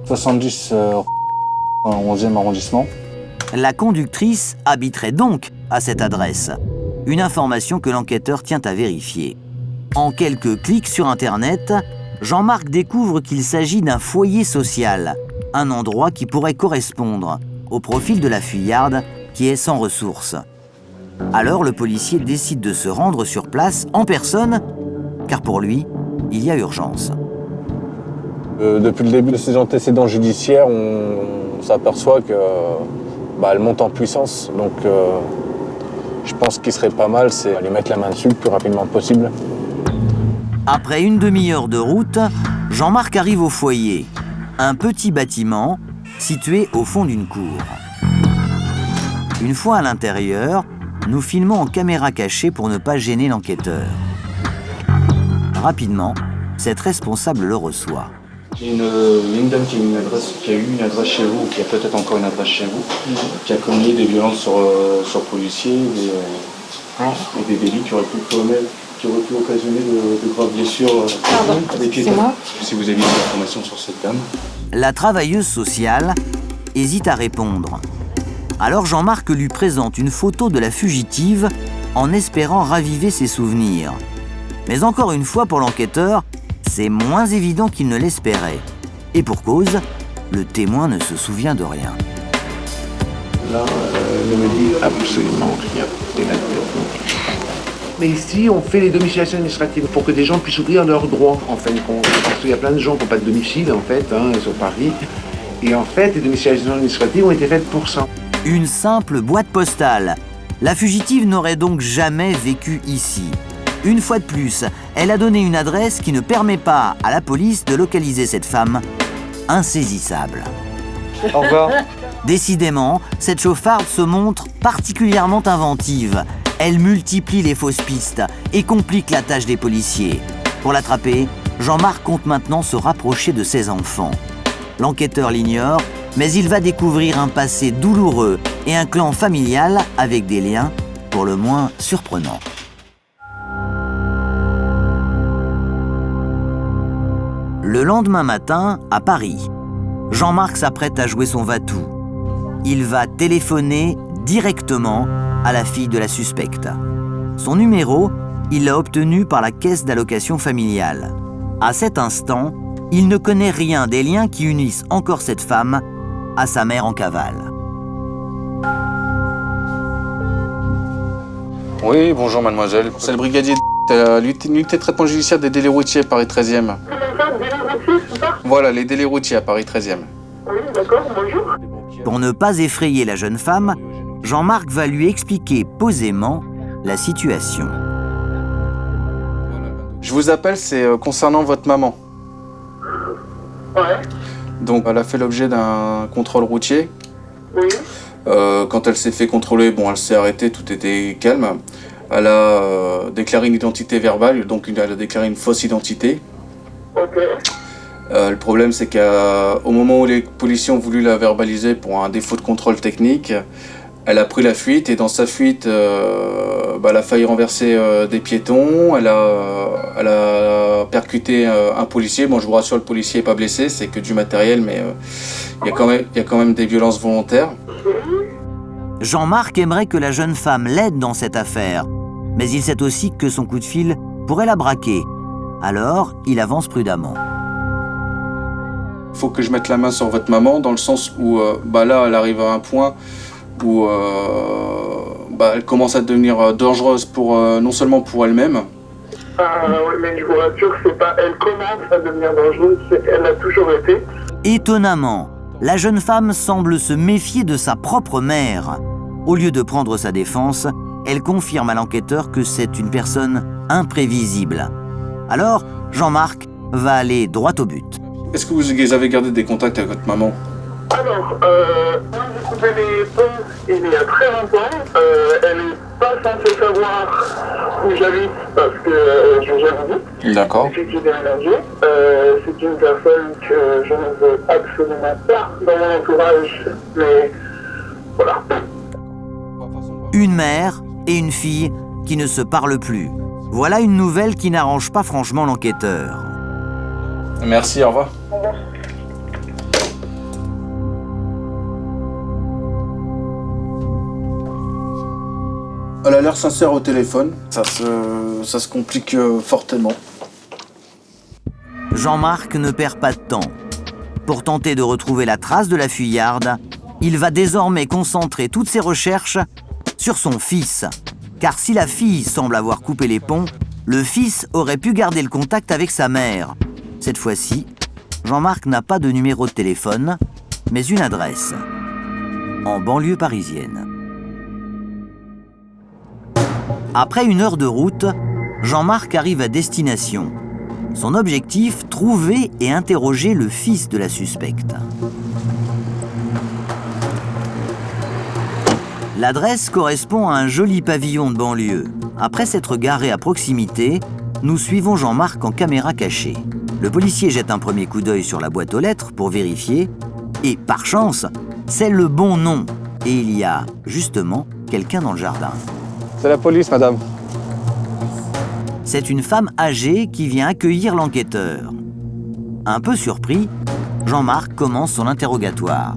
70 11e arrondissement. La conductrice habiterait donc à cette adresse, une information que l'enquêteur tient à vérifier. En quelques clics sur Internet, Jean-Marc découvre qu'il s'agit d'un foyer social, un endroit qui pourrait correspondre au profil de la fuyarde qui est sans ressources. Alors le policier décide de se rendre sur place en personne, car pour lui, il y a urgence. Depuis le début de ses antécédents judiciaires, on s'aperçoit que elle monte en puissance. Donc je pense qu'il serait pas mal, c'est lui mettre la main dessus le plus rapidement possible. Après une demi-heure de route, Jean-Marc arrive au foyer, un petit bâtiment situé au fond d'une cour. Une fois à l'intérieur, nous filmons en caméra cachée pour ne pas gêner l'enquêteur. Rapidement, cette responsable le reçoit. Il y a une dame qui a eu une adresse chez vous, ou qui a peut-être encore une adresse chez vous, qui a commis des violences sur policiers et des délits qui auraient pu occasionner de graves blessures à des piétons. C'est moi. Si vous avez des informations sur cette dame. La travailleuse sociale hésite à répondre. Alors Jean-Marc lui présente une photo de la fugitive en espérant raviver ses souvenirs. Mais encore une fois pour l'enquêteur, c'est moins évident qu'il ne l'espérait. Et pour cause, le témoin ne se souvient de rien. Là, ne me dit absolument rien. Mais ici, on fait les domiciliations administratives pour que des gens puissent ouvrir leurs droits, en fin de compte. Parce qu'il y a plein de gens qui n'ont pas de domicile, en fait, sur Paris. Et en fait, les domiciliations administratives ont été faites pour ça. Une simple boîte postale. La fugitive n'aurait donc jamais vécu ici. Une fois de plus, elle a donné une adresse qui ne permet pas à la police de localiser cette femme insaisissable. Au revoir. Décidément, cette chauffarde se montre particulièrement inventive. Elle multiplie les fausses pistes et complique la tâche des policiers. Pour l'attraper, Jean-Marc compte maintenant se rapprocher de ses enfants. L'enquêteur l'ignore, mais il va découvrir un passé douloureux et un clan familial avec des liens pour le moins surprenants. Le lendemain matin, à Paris, Jean-Marc s'apprête à jouer son va-tout. Il va téléphoner directement à la fille de la suspecte. Son numéro, il l'a obtenu par la caisse d'allocation familiale. À cet instant, il ne connaît rien des liens qui unissent encore cette femme à sa mère en cavale. Oui, bonjour mademoiselle. C'est le brigadier l'unité de traitement judiciaire des délits routiers, Paris 13e. Voilà, les délits routiers à Paris 13e. Oui, d'accord, bonjour. Pour ne pas effrayer la jeune femme, Jean-Marc va lui expliquer posément la situation. Je vous appelle, c'est concernant votre maman. Ouais. Donc, elle a fait l'objet d'un contrôle routier. Oui. Quand elle s'est fait contrôler, elle s'est arrêtée, tout était calme. Elle a déclaré une identité verbale, donc elle a déclaré une fausse identité. Ok. Le problème, c'est qu'au moment où les policiers ont voulu la verbaliser pour un défaut de contrôle technique, elle a pris la fuite et dans sa fuite, elle a failli renverser des piétons, elle a percuté un policier. Bon, je vous rassure, le policier n'est pas blessé, c'est que du matériel, mais il y a quand même des violences volontaires. Jean-Marc aimerait que la jeune femme l'aide dans cette affaire, mais il sait aussi que son coup de fil pourrait la braquer. Alors, il avance prudemment. Il faut que je mette la main sur votre maman, dans le sens où là, elle arrive à un point où elle commence à devenir dangereuse non seulement pour elle-même. Oui, mais je vous rassure que c'est pas elle commence à devenir dangereuse, c'est elle a toujours été. Étonnamment, la jeune femme semble se méfier de sa propre mère. Au lieu de prendre sa défense, elle confirme à l'enquêteur que c'est une personne imprévisible. Alors, Jean-Marc va aller droit au but. Est-ce que vous avez gardé des contacts avec votre maman? Alors, moi j'ai coupé les ponts il y a très longtemps. Elle n'est pas censée savoir où j'habite parce que je l'ai jamais dit. D'accord. Depuis que j'ai déménagé. C'est une personne que je ne veux absolument pas dans mon entourage. Mais voilà. Une mère et une fille qui ne se parlent plus. Voilà une nouvelle qui n'arrange pas franchement l'enquêteur. Merci, au revoir. Au revoir. Elle a l'air sincère au téléphone. Ça se complique fortement. Jean-Marc ne perd pas de temps. Pour tenter de retrouver la trace de la fuyarde, il va désormais concentrer toutes ses recherches sur son fils. Car si la fille semble avoir coupé les ponts, le fils aurait pu garder le contact avec sa mère. Cette fois-ci, Jean-Marc n'a pas de numéro de téléphone, mais une adresse. En banlieue parisienne. Après 1 heure de route, Jean-Marc arrive à destination. Son objectif, trouver et interroger le fils de la suspecte. L'adresse correspond à un joli pavillon de banlieue. Après s'être garé à proximité, nous suivons Jean-Marc en caméra cachée. Le policier jette un premier coup d'œil sur la boîte aux lettres pour vérifier. Et par chance, c'est le bon nom. Et il y a, justement, quelqu'un dans le jardin. C'est la police, madame. C'est une femme âgée qui vient accueillir l'enquêteur. Un peu surpris, Jean-Marc commence son interrogatoire.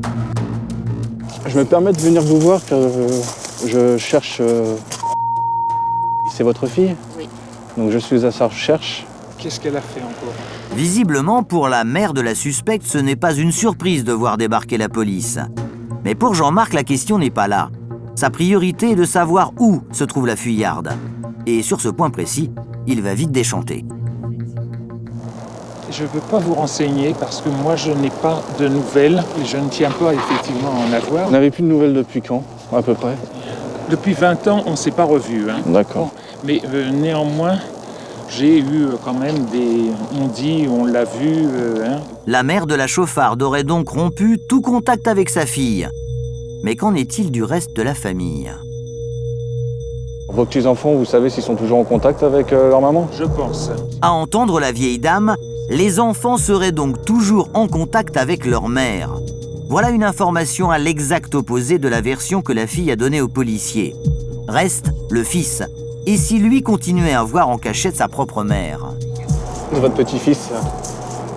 Je me permets de venir vous voir car je cherche... C'est votre fille? Oui. Donc je suis à sa recherche. Qu'est-ce qu'elle a fait encore? Visiblement, pour la mère de la suspecte, ce n'est pas une surprise de voir débarquer la police. Mais pour Jean-Marc, la question n'est pas là. Sa priorité est de savoir où se trouve la fuyarde. Et sur ce point précis, il va vite déchanter. Je ne peux pas vous renseigner parce que moi je n'ai pas de nouvelles et je ne tiens pas effectivement à en avoir. Vous n'avez plus de nouvelles depuis quand, à peu près? Depuis 20 ans, on ne s'est pas revus. Hein. D'accord. Mais néanmoins, j'ai eu quand même des... On dit, on l'a vu... hein. La mère de la chauffarde aurait donc rompu tout contact avec sa fille. Mais qu'en est-il du reste de la famille? Vos petits-enfants, vous savez s'ils sont toujours en contact avec leur maman? Je pense. À entendre la vieille dame, les enfants seraient donc toujours en contact avec leur mère. Voilà une information à l'exact opposé de la version que la fille a donnée au policier. Reste le fils. Et si lui continuait à voir en cachette sa propre mère? Votre petit-fils,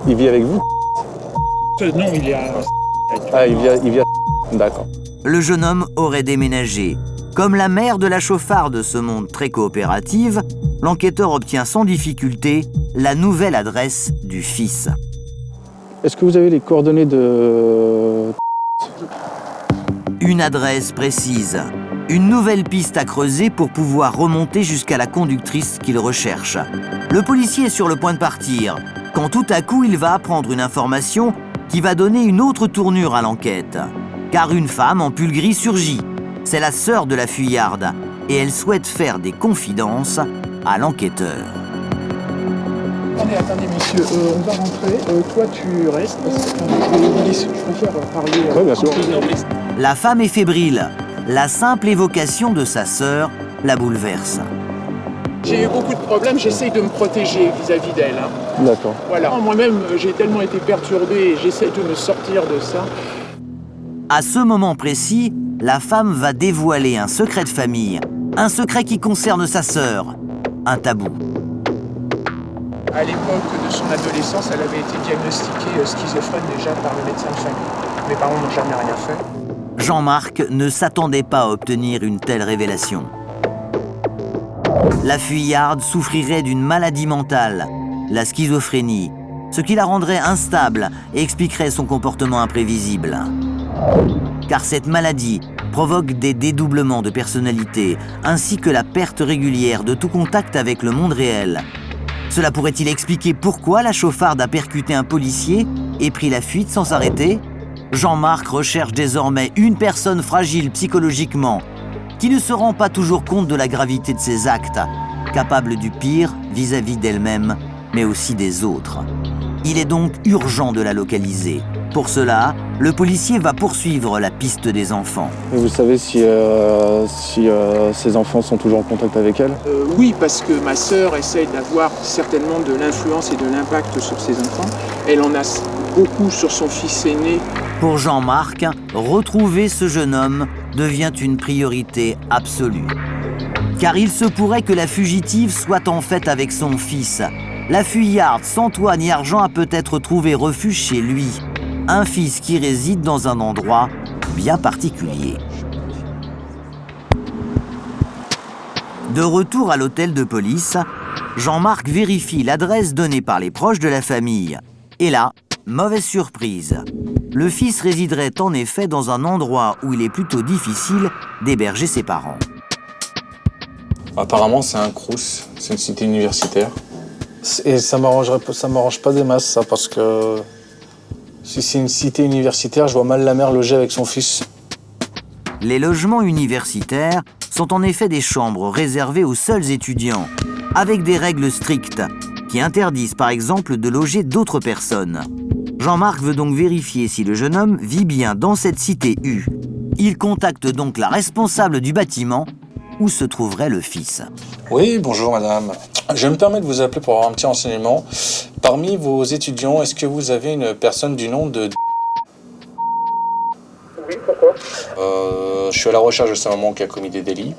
il vit avec vous? Non, il y a... Ah, il vit à... D'accord. Le jeune homme aurait déménagé. Comme la mère de la chauffarde se montre très coopérative, l'enquêteur obtient sans difficulté la nouvelle adresse du fils. Est-ce que vous avez les coordonnées de... Une adresse précise. Une nouvelle piste à creuser pour pouvoir remonter jusqu'à la conductrice qu'il recherche. Le policier est sur le point de partir, quand tout à coup il va apprendre une information qui va donner une autre tournure à l'enquête. Car une femme en pull gris surgit. C'est la sœur de la fuyarde et elle souhaite faire des confidences à l'enquêteur. Attendez, monsieur, on va rentrer. Toi, tu restes parce que je préfère parler... Oui, bien sûr. La femme est fébrile. La simple évocation de sa sœur la bouleverse. J'ai eu beaucoup de problèmes, j'essaye de me protéger vis-à-vis d'elle. Hein. D'accord. Voilà. Moi-même, j'ai tellement été perturbé et j'essaie de me sortir de ça. À ce moment précis, la femme va dévoiler un secret de famille, un secret qui concerne sa sœur, un tabou. À l'époque de son adolescence, elle avait été diagnostiquée schizophrène déjà par le médecin de famille. Mes parents n'ont jamais rien fait. Jean-Marc ne s'attendait pas à obtenir une telle révélation. La fuyarde souffrirait d'une maladie mentale, la schizophrénie, ce qui la rendrait instable et expliquerait son comportement imprévisible. Car cette maladie provoque des dédoublements de personnalité, ainsi que la perte régulière de tout contact avec le monde réel. Cela pourrait-il expliquer pourquoi la chauffarde a percuté un policier et pris la fuite sans s'arrêter? Jean-Marc recherche désormais une personne fragile psychologiquement, qui ne se rend pas toujours compte de la gravité de ses actes, capable du pire vis-à-vis d'elle-même, mais aussi des autres. Il est donc urgent de la localiser. Pour cela, le policier va poursuivre la piste des enfants. Et vous savez si ces enfants sont toujours en contact avec elle? Oui, parce que ma sœur essaye d'avoir certainement de l'influence et de l'impact sur ses enfants. Elle en a beaucoup sur son fils aîné. Pour Jean-Marc, retrouver ce jeune homme devient une priorité absolue. Car il se pourrait que la fugitive soit en fait avec son fils. La fuyarde sans toit ni argent a peut-être trouvé refuge chez lui. Un fils qui réside dans un endroit bien particulier. De retour à l'hôtel de police, Jean-Marc vérifie l'adresse donnée par les proches de la famille. Et là, mauvaise surprise. Le fils résiderait en effet dans un endroit où il est plutôt difficile d'héberger ses parents. Apparemment, c'est un crous, c'est une cité universitaire. Et ça m'arrange pas des masses, ça, parce que si c'est une cité universitaire, je vois mal la mère loger avec son fils. Les logements universitaires sont en effet des chambres réservées aux seuls étudiants, avec des règles strictes, qui interdisent par exemple de loger d'autres personnes. Jean-Marc veut donc vérifier si le jeune homme vit bien dans cette cité U. Il contacte donc la responsable du bâtiment où se trouverait le fils. Oui, bonjour madame. Je me permets de vous appeler pour avoir un petit renseignement. Parmi vos étudiants, est-ce que vous avez une personne du nom de... Oui, pourquoi? Je suis à la recherche de sa maman qui a commis des délits.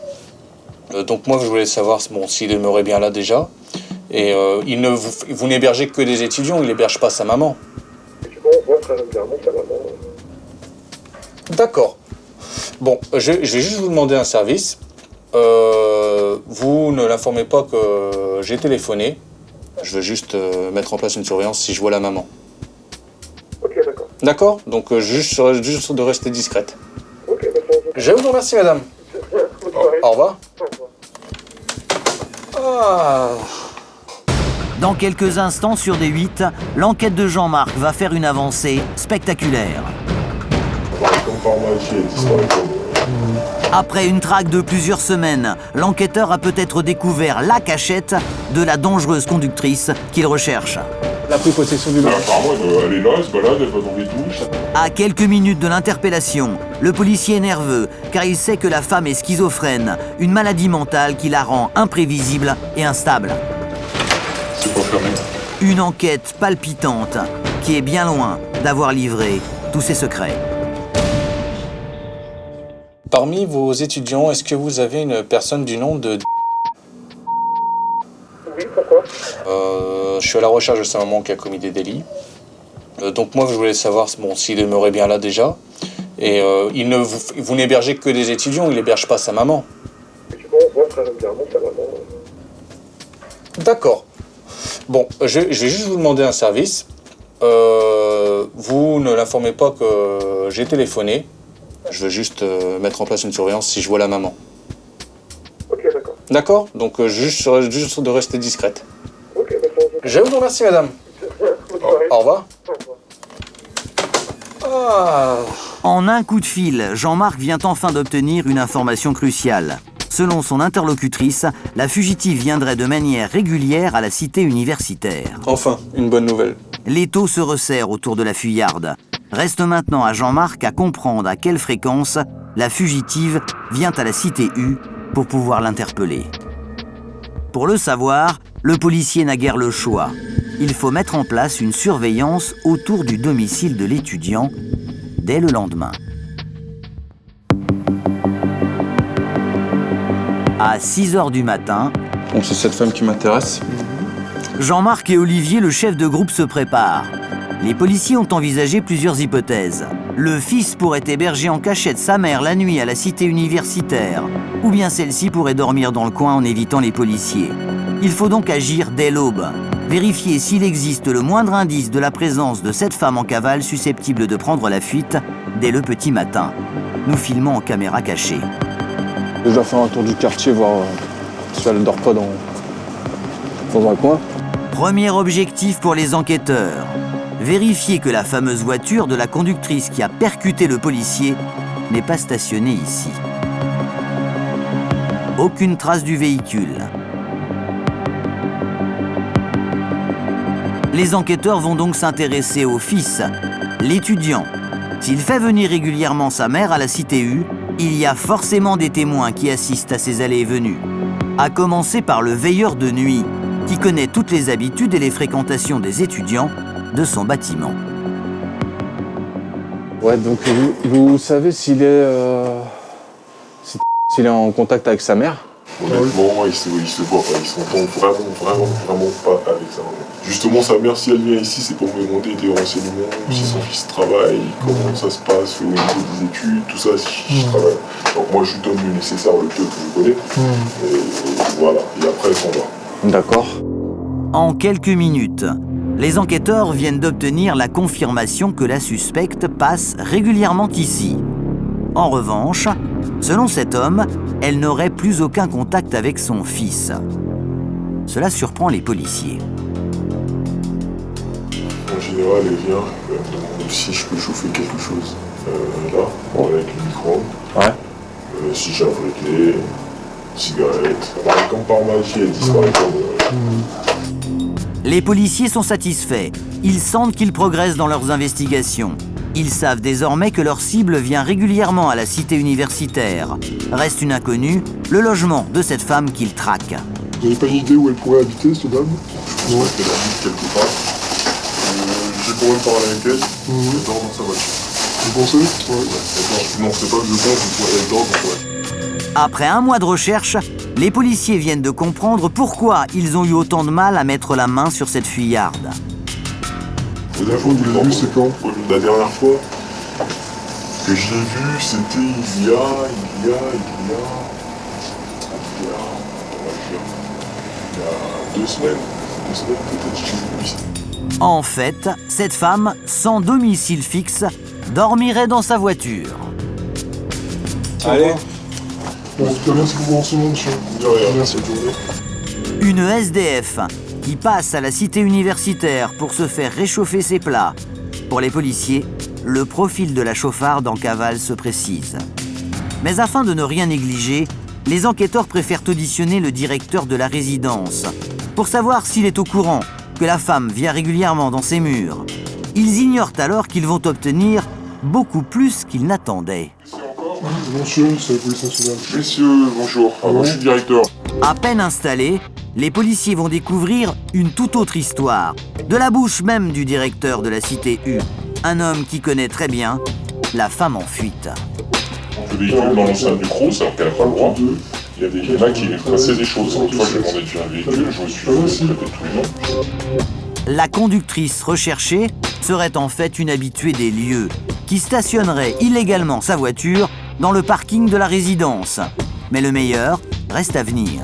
Donc moi, je voulais savoir s'il demeurait bien là déjà. Et vous n'hébergez que des étudiants, il n'héberge pas sa maman. Effectivement, on voit très régulièrement sa maman. D'accord. Bon, je vais juste vous demander un service. Vous ne l'informez pas que j'ai téléphoné. Je veux juste mettre en place une surveillance si je vois la maman. Ok, d'accord. D'accord? Donc juste de rester discrète. Ok, d'accord. Je vous remercie, madame. Au revoir. Ah. Dans quelques instants sur D8, l'enquête de Jean-Marc va faire une avancée spectaculaire. Après une traque de plusieurs semaines, l'enquêteur a peut-être découvert la cachette de la dangereuse conductrice qu'il recherche. Elle a pris possession du lot. Apparemment, elle est là, elle se balade, elle va dans les douches. À quelques minutes de l'interpellation, le policier est nerveux car il sait que la femme est schizophrène, une maladie mentale qui la rend imprévisible et instable. C'est pas fermé. Une enquête palpitante qui est bien loin d'avoir livré tous ses secrets. Parmi vos étudiants, est-ce que vous avez une personne du nom de... Oui, pourquoi? Je suis à la recherche de sa maman qui a commis des délits. Donc moi, je voulais savoir s'il demeurait bien là déjà. Et vous n'hébergez que des étudiants, il n'héberge pas sa maman. Effectivement, on voit très régulièrement sa maman. D'accord. Bon, je vais juste vous demander un service. Vous ne l'informez pas que j'ai téléphoné. Je veux juste mettre en place une surveillance si je vois la maman. Ok, d'accord. D'accord? Donc juste de rester discrète. Ok, d'accord. Je vous remercie, madame. Au revoir. Ah. En un coup de fil, Jean-Marc vient enfin d'obtenir une information cruciale. Selon son interlocutrice, la fugitive viendrait de manière régulière à la cité universitaire. Enfin, une bonne nouvelle. L'étau se resserre autour de la fuyarde. Reste maintenant à Jean-Marc à comprendre à quelle fréquence la fugitive vient à la cité U pour pouvoir l'interpeller. Pour le savoir, le policier n'a guère le choix. Il faut mettre en place une surveillance autour du domicile de l'étudiant dès le lendemain. À 6h du matin, Bon, c'est cette femme qui m'intéresse. Jean-Marc et Olivier, le chef de groupe, se préparent. Les policiers ont envisagé plusieurs hypothèses. Le fils pourrait héberger en cachette sa mère la nuit à la cité universitaire, ou bien celle-ci pourrait dormir dans le coin en évitant les policiers. Il faut donc agir dès l'aube, vérifier s'il existe le moindre indice de la présence de cette femme en cavale susceptible de prendre la fuite dès le petit matin. Nous filmons en caméra cachée. Déjà faire un tour du quartier, voir si elle ne dort pas dans un coin. Premier objectif pour les enquêteurs. Vérifier que la fameuse voiture de la conductrice qui a percuté le policier n'est pas stationnée ici. Aucune trace du véhicule. Les enquêteurs vont donc s'intéresser au fils, l'étudiant. S'il fait venir régulièrement sa mère à la Cité U, il y a forcément des témoins qui assistent à ses allées et venues. À commencer par le veilleur de nuit, qui connaît toutes les habitudes et les fréquentations des étudiants de son bâtiment. Ouais, donc vous savez s'il est en contact avec sa mère? Honnêtement, il se voit pas, il s'entend vraiment pas avec sa mère. Justement, sa mère, si elle vient ici, c'est pour me demander des renseignements, si son fils travaille, comment ça se passe au niveau des études, tout ça, si je travaille. Donc moi, je lui donne le nécessaire, le peu que je connais, et voilà, et après, elle s'en va. D'accord. En quelques minutes, les enquêteurs viennent d'obtenir la confirmation que la suspecte passe régulièrement ici. En revanche, selon cet homme, elle n'aurait plus aucun contact avec son fils. Cela surprend les policiers. En général, elle vient me demander si je peux chauffer quelque chose là, avec le micro. Ouais. Si j'ai un briquet, cigarette. Comme par magie, elle disparaît comme. Les policiers sont satisfaits. Ils sentent qu'ils progressent dans leurs investigations. Ils savent désormais que leur cible vient régulièrement à la cité universitaire. Reste une inconnue, le logement de cette femme qu'ils traquent. Vous n'avez pas une idée où elle pourrait habiter, cette dame? Je pense qu'elle habite quelque part. J'ai quand même parlé avec elle. Elle dort dans sa voiture. Vous pensez? Ouais. Non, c'est pas que je pense, elle dort dans sa voiture. Après un mois de recherche, les policiers viennent de comprendre pourquoi ils ont eu autant de mal à mettre la main sur cette fuyarde. La dernière fois que vous l'avez vu, c'est quand? La dernière fois que je l'ai vu, c'était il y a 2 semaines. 2 semaines peut-être, je l'ai vu ici. En fait, cette femme, sans domicile fixe, dormirait dans sa voiture. Allez. Bon, en tout cas, merci pour vos renseignements, monsieur. De rien. Merci. Une SDF qui passe à la cité universitaire pour se faire réchauffer ses plats. Pour les policiers, le profil de la chauffarde en cavale se précise. Mais afin de ne rien négliger, les enquêteurs préfèrent auditionner le directeur de la résidence pour savoir s'il est au courant que la femme vient régulièrement dans ses murs. Ils ignorent alors qu'ils vont obtenir beaucoup plus qu'ils n'attendaient. Bonjour, c'est la police nationale. Messieurs, bonjour. Moi, je suis directeur. À peine installés, les policiers vont découvrir une toute autre histoire, de la bouche même du directeur de la cité U, un homme qui connaît très bien la femme en fuite. Le véhicule dans l'enceinte du Crous, alors qu'elle n'a pas le droit. Il y en a qui passaient des choses. Une fois, j'ai demandé de faire un véhicule, je me suis traité tous les noms. La conductrice recherchée serait en fait une habituée des lieux, qui stationnerait illégalement sa voiture dans le parking de la résidence. Mais le meilleur reste à venir.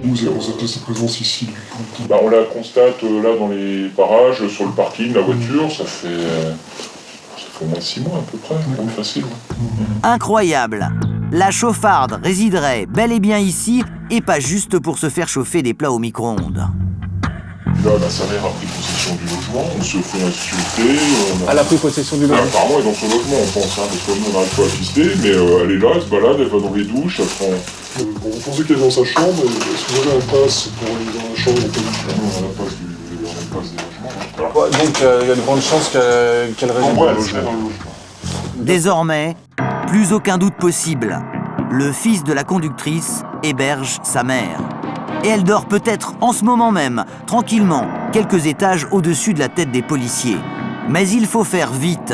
Vous avez sa présence ici, lui. On la constate là dans les parages, sur le parking, la voiture, ça fait au moins 6 mois à peu près, même facile. Incroyable! La chauffarde résiderait bel et bien ici, et pas juste pour se faire chauffer des plats au micro-ondes. Là, sa mère a pris possession du logement, on se fait insulter. Elle a pris possession du logement? Apparemment, elle est dans son logement, on pense, parce que nous, on n'arrive pas à pister, mais elle est là, elle se balade, elle va dans les douches, elle prend... Bon, vous pensez qu'elle est dans sa chambre, est-ce que vous avez un passe pour aller dans la chambre? Non, on a un passe des logements. Ouais, donc il y a de grandes chances qu'elle réside dans le logement. Désormais, plus aucun doute possible. Le fils de la conductrice héberge sa mère. Et elle dort peut-être en ce moment même, tranquillement, quelques étages au-dessus de la tête des policiers. Mais il faut faire vite,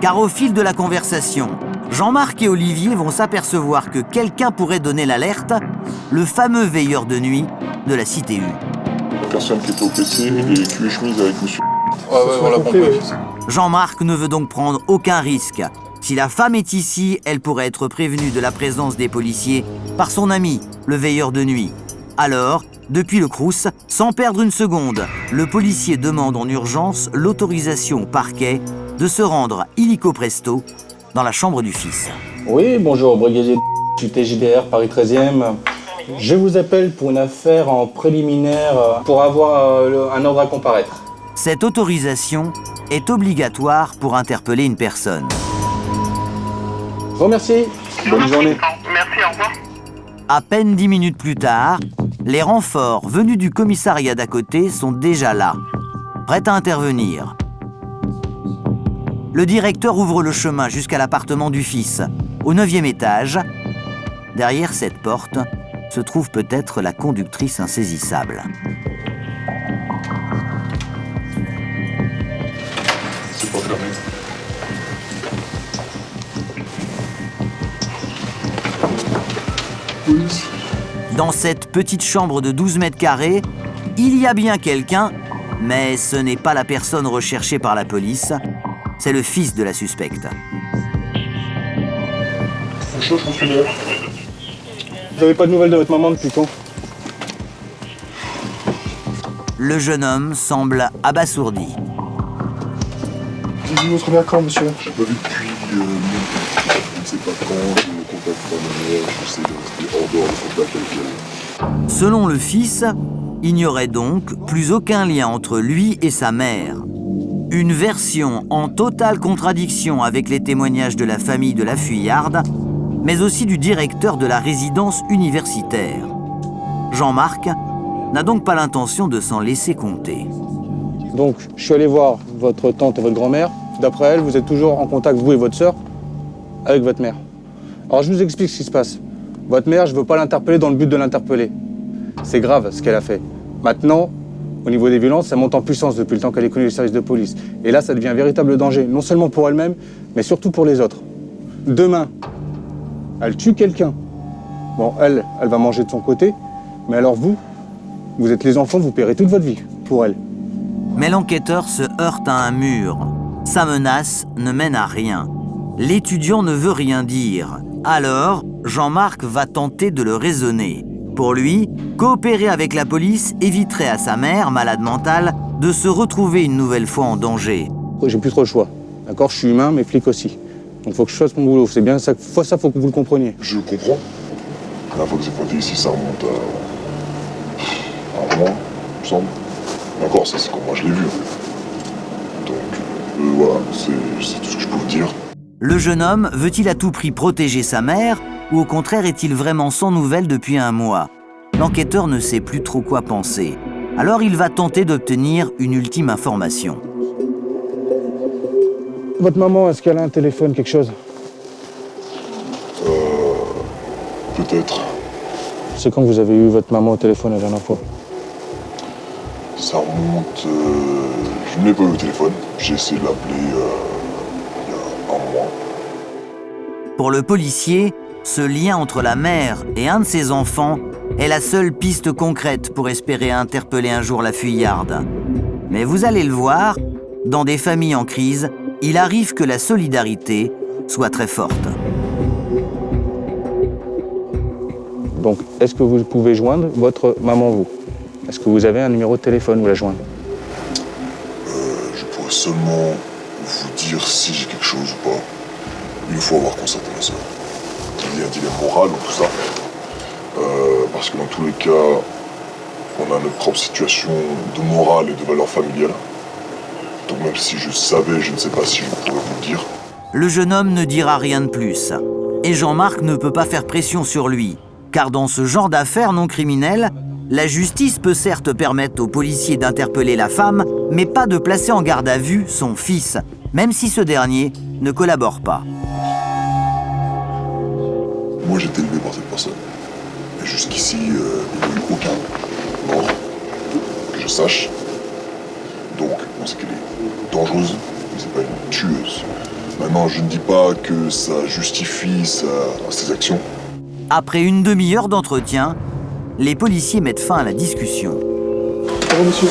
car au fil de la conversation, Jean-Marc et Olivier vont s'apercevoir que quelqu'un pourrait donner l'alerte, le fameux veilleur de nuit de la Cité U. La personne qui était au PC, il est cul et chemise avec monsieur. Ouais, on l'a compris. Jean-Marc ne veut donc prendre aucun risque. Si la femme est ici, elle pourrait être prévenue de la présence des policiers par son ami, le veilleur de nuit. Alors, depuis le Crous, sans perdre une seconde, le policier demande en urgence l'autorisation au parquet de se rendre illico presto dans la chambre du fils. Oui, bonjour, brigadier du TJDR Paris 13e. Je vous appelle pour une affaire en préliminaire pour avoir un ordre à comparaître. Cette autorisation est obligatoire pour interpeller une personne. Je vous remercie. Bonne journée. Merci, au revoir. À peine 10 minutes plus tard, les renforts venus du commissariat d'à côté sont déjà là. prête à intervenir. Le directeur ouvre le chemin jusqu'à l'appartement du fils, au 9e étage. Derrière cette porte se trouve peut-être la conductrice insaisissable. C'est pas fermé. Police. Dans cette petite chambre de 12 mètres carrés, il y a bien quelqu'un, mais ce n'est pas la personne recherchée par la police, c'est le fils de la suspecte. Bonjour, fonctionnaire. Vous n'avez pas de nouvelles de votre maman depuis quand? Le jeune homme semble abasourdi. J'ai vu votre mère quand, monsieur? J'ai pas vu depuis je ne sais pas quand, je contacte pas ma mère, j'essaie de rester hors dehors de contact avec elle. Selon le fils, il n'y aurait donc plus aucun lien entre lui et sa mère. Une version en totale contradiction avec les témoignages de la famille de la fuyarde, mais aussi du directeur de la résidence universitaire. Jean-Marc n'a donc pas l'intention de s'en laisser compter. Donc, je suis allé voir votre tante et votre grand-mère. D'après elle, vous êtes toujours en contact, vous et votre sœur, avec votre mère. Alors, je vous explique ce qui se passe. Votre mère, je ne veux pas l'interpeller dans le but de l'interpeller. C'est grave ce qu'elle a fait. Maintenant, au niveau des violences, ça monte en puissance depuis le temps qu'elle est connue du service de police. Et là, ça devient un véritable danger, non seulement pour elle-même, mais surtout pour les autres. Demain, elle tue quelqu'un. Bon, elle va manger de son côté, mais alors vous êtes les enfants, vous paierez toute votre vie pour elle. Mais l'enquêteur se heurte à un mur. Sa menace ne mène à rien. L'étudiant ne veut rien dire. Alors, Jean-Marc va tenter de le raisonner. Pour lui, coopérer avec la police éviterait à sa mère, malade mentale, de se retrouver une nouvelle fois en danger. J'ai plus trop le choix. D'accord, je suis humain, mais flic aussi. Donc il faut que je fasse mon boulot. C'est bien ça, faut que vous le compreniez. Je comprends. La dernière fois que j'ai pointé ici, ça remonte à un mois, il me semble. Encore, ça c'est comme moi je l'ai vu. Donc voilà, c'est tout ce que je peux vous dire. Le jeune homme veut-il à tout prix protéger sa mère ou au contraire est-il vraiment sans nouvelles depuis un mois? L'enquêteur ne sait plus trop quoi penser. Alors il va tenter d'obtenir une ultime information. Votre maman, est-ce qu'elle a un téléphone, quelque chose? Peut-être. C'est quand vous avez eu votre maman au téléphone la dernière fois? Ça remonte... je ne l'ai pas eu au téléphone. J'ai essayé de l'appeler il y a un mois. Pour le policier, ce lien entre la mère et un de ses enfants est la seule piste concrète pour espérer interpeller un jour la fuyarde. Mais vous allez le voir, dans des familles en crise, il arrive que la solidarité soit très forte. Donc, est-ce que vous pouvez joindre votre maman, vous? Est-ce que vous avez un numéro de téléphone où la joindre? Je pourrais seulement vous dire si j'ai quelque chose ou pas. Il faut avoir constaté ma soeur. Il y a un dilemme moral ou tout ça. Parce que dans tous les cas, on a notre propre situation de morale et de valeur familiale. Donc même si je savais, je ne sais pas si je pourrais vous le dire. Le jeune homme ne dira rien de plus. Et Jean-Marc ne peut pas faire pression sur lui. Car dans ce genre d'affaires non criminelles, la justice peut certes permettre aux policiers d'interpeller la femme, mais pas de placer en garde à vue son fils, même si ce dernier ne collabore pas. Moi j'ai été élevé par cette personne. Et jusqu'ici, il n'y a eu aucun mort que je sache. Donc on sait qu'elle est dangereuse, mais c'est pas une tueuse. Maintenant, je ne dis pas que ça justifie ses actions. Après une demi-heure d'entretien, les policiers mettent fin à la discussion. Bonjour monsieur.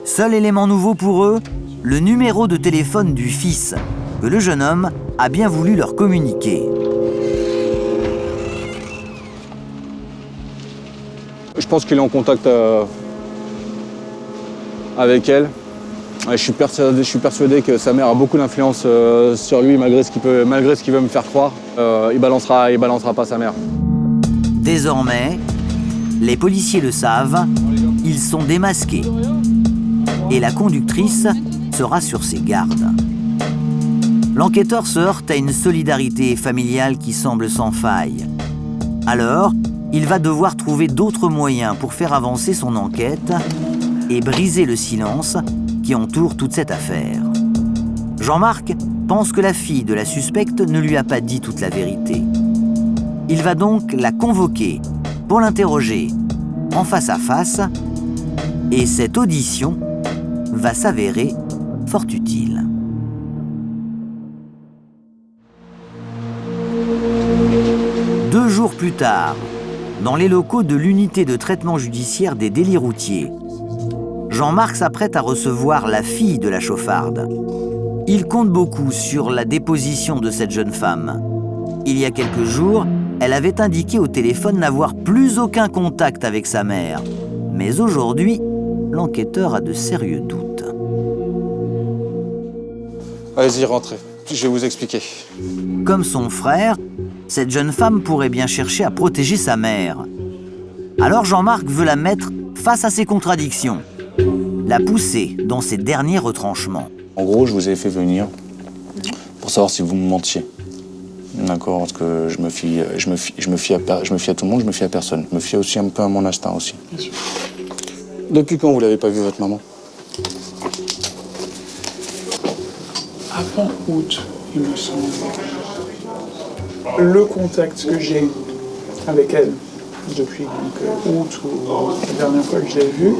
Seul élément nouveau pour eux, le numéro de téléphone du fils, que le jeune homme a bien voulu leur communiquer. Je pense qu'il est en contact avec elle. Je suis persuadé que sa mère a beaucoup d'influence sur lui, malgré ce qu'il veut me faire croire. Il balancera pas sa mère. Désormais, les policiers le savent, ils sont démasqués. Et la conductrice sera sur ses gardes. L'enquêteur se heurte à une solidarité familiale qui semble sans faille. Alors, il va devoir trouver d'autres moyens pour faire avancer son enquête et briser le silence qui entoure toute cette affaire. Jean-Marc pense que la fille de la suspecte ne lui a pas dit toute la vérité. Il va donc la convoquer pour l'interroger en face à face, et cette audition va s'avérer fort utile. Deux jours plus tard, dans les locaux de l'unité de traitement judiciaire des délits routiers, Jean-Marc s'apprête à recevoir la fille de la chauffarde. Il compte beaucoup sur la déposition de cette jeune femme. Il y a quelques jours, elle avait indiqué au téléphone n'avoir plus aucun contact avec sa mère. Mais aujourd'hui, l'enquêteur a de sérieux doutes. Allez-y, rentrez. Je vais vous expliquer. Comme son frère, cette jeune femme pourrait bien chercher à protéger sa mère. Alors Jean-Marc veut la mettre face à ses contradictions, la pousser dans ses derniers retranchements. En gros, je vous ai fait venir pour savoir si vous me mentiez. D'accord, parce que je me fie à tout le monde, je me fie à personne. Je me fie aussi un peu à mon instinct aussi. Depuis quand vous l'avez pas vu, votre maman? Avant août, il me semble. Le contact que j'ai avec elle depuis août ou la dernière fois que je l'ai vue,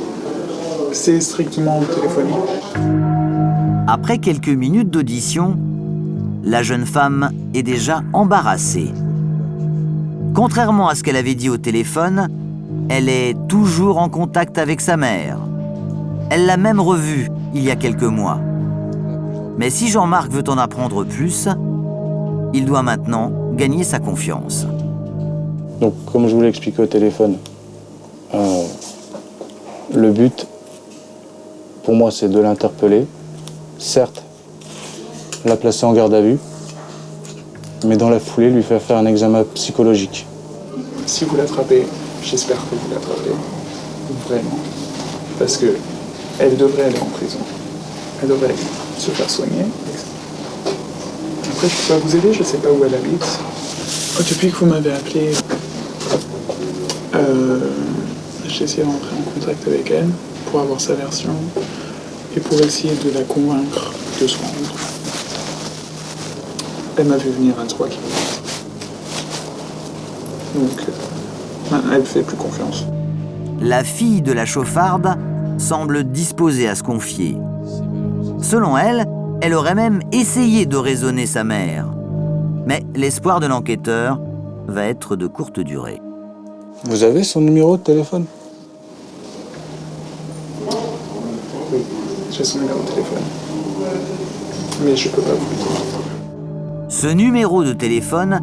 c'est strictement téléphonique. Après quelques minutes d'audition, la jeune femme est déjà embarrassée. Contrairement à ce qu'elle avait dit au téléphone, elle est toujours en contact avec sa mère. Elle l'a même revue il y a quelques mois. Mais si Jean-Marc veut en apprendre plus, il doit maintenant gagner sa confiance. Donc, comme je vous l'ai expliqué au téléphone, le but, pour moi, c'est de l'interpeller. Certes, la placer en garde à vue, mais dans la foulée, lui faire faire un examen psychologique. Si vous l'attrapez, j'espère que vous l'attrapez, vraiment, parce que elle devrait aller en prison. Elle devrait se faire soigner. Après, je peux pas vous aider, je sais pas où elle habite. Depuis que vous m'avez appelé, j'ai essayé d'entrer en contact avec elle pour avoir sa version et pour essayer de la convaincre de se rendre. Elle m'a fait venir à 3 km. Donc, maintenant, elle ne fait plus confiance. La fille de la chauffarde semble disposée à se confier. Selon elle, elle aurait même essayé de raisonner sa mère. Mais l'espoir de l'enquêteur va être de courte durée. Vous avez son numéro de téléphone? Oui, j'ai son numéro de téléphone. Mais je peux pas vous le dire. Ce numéro de téléphone,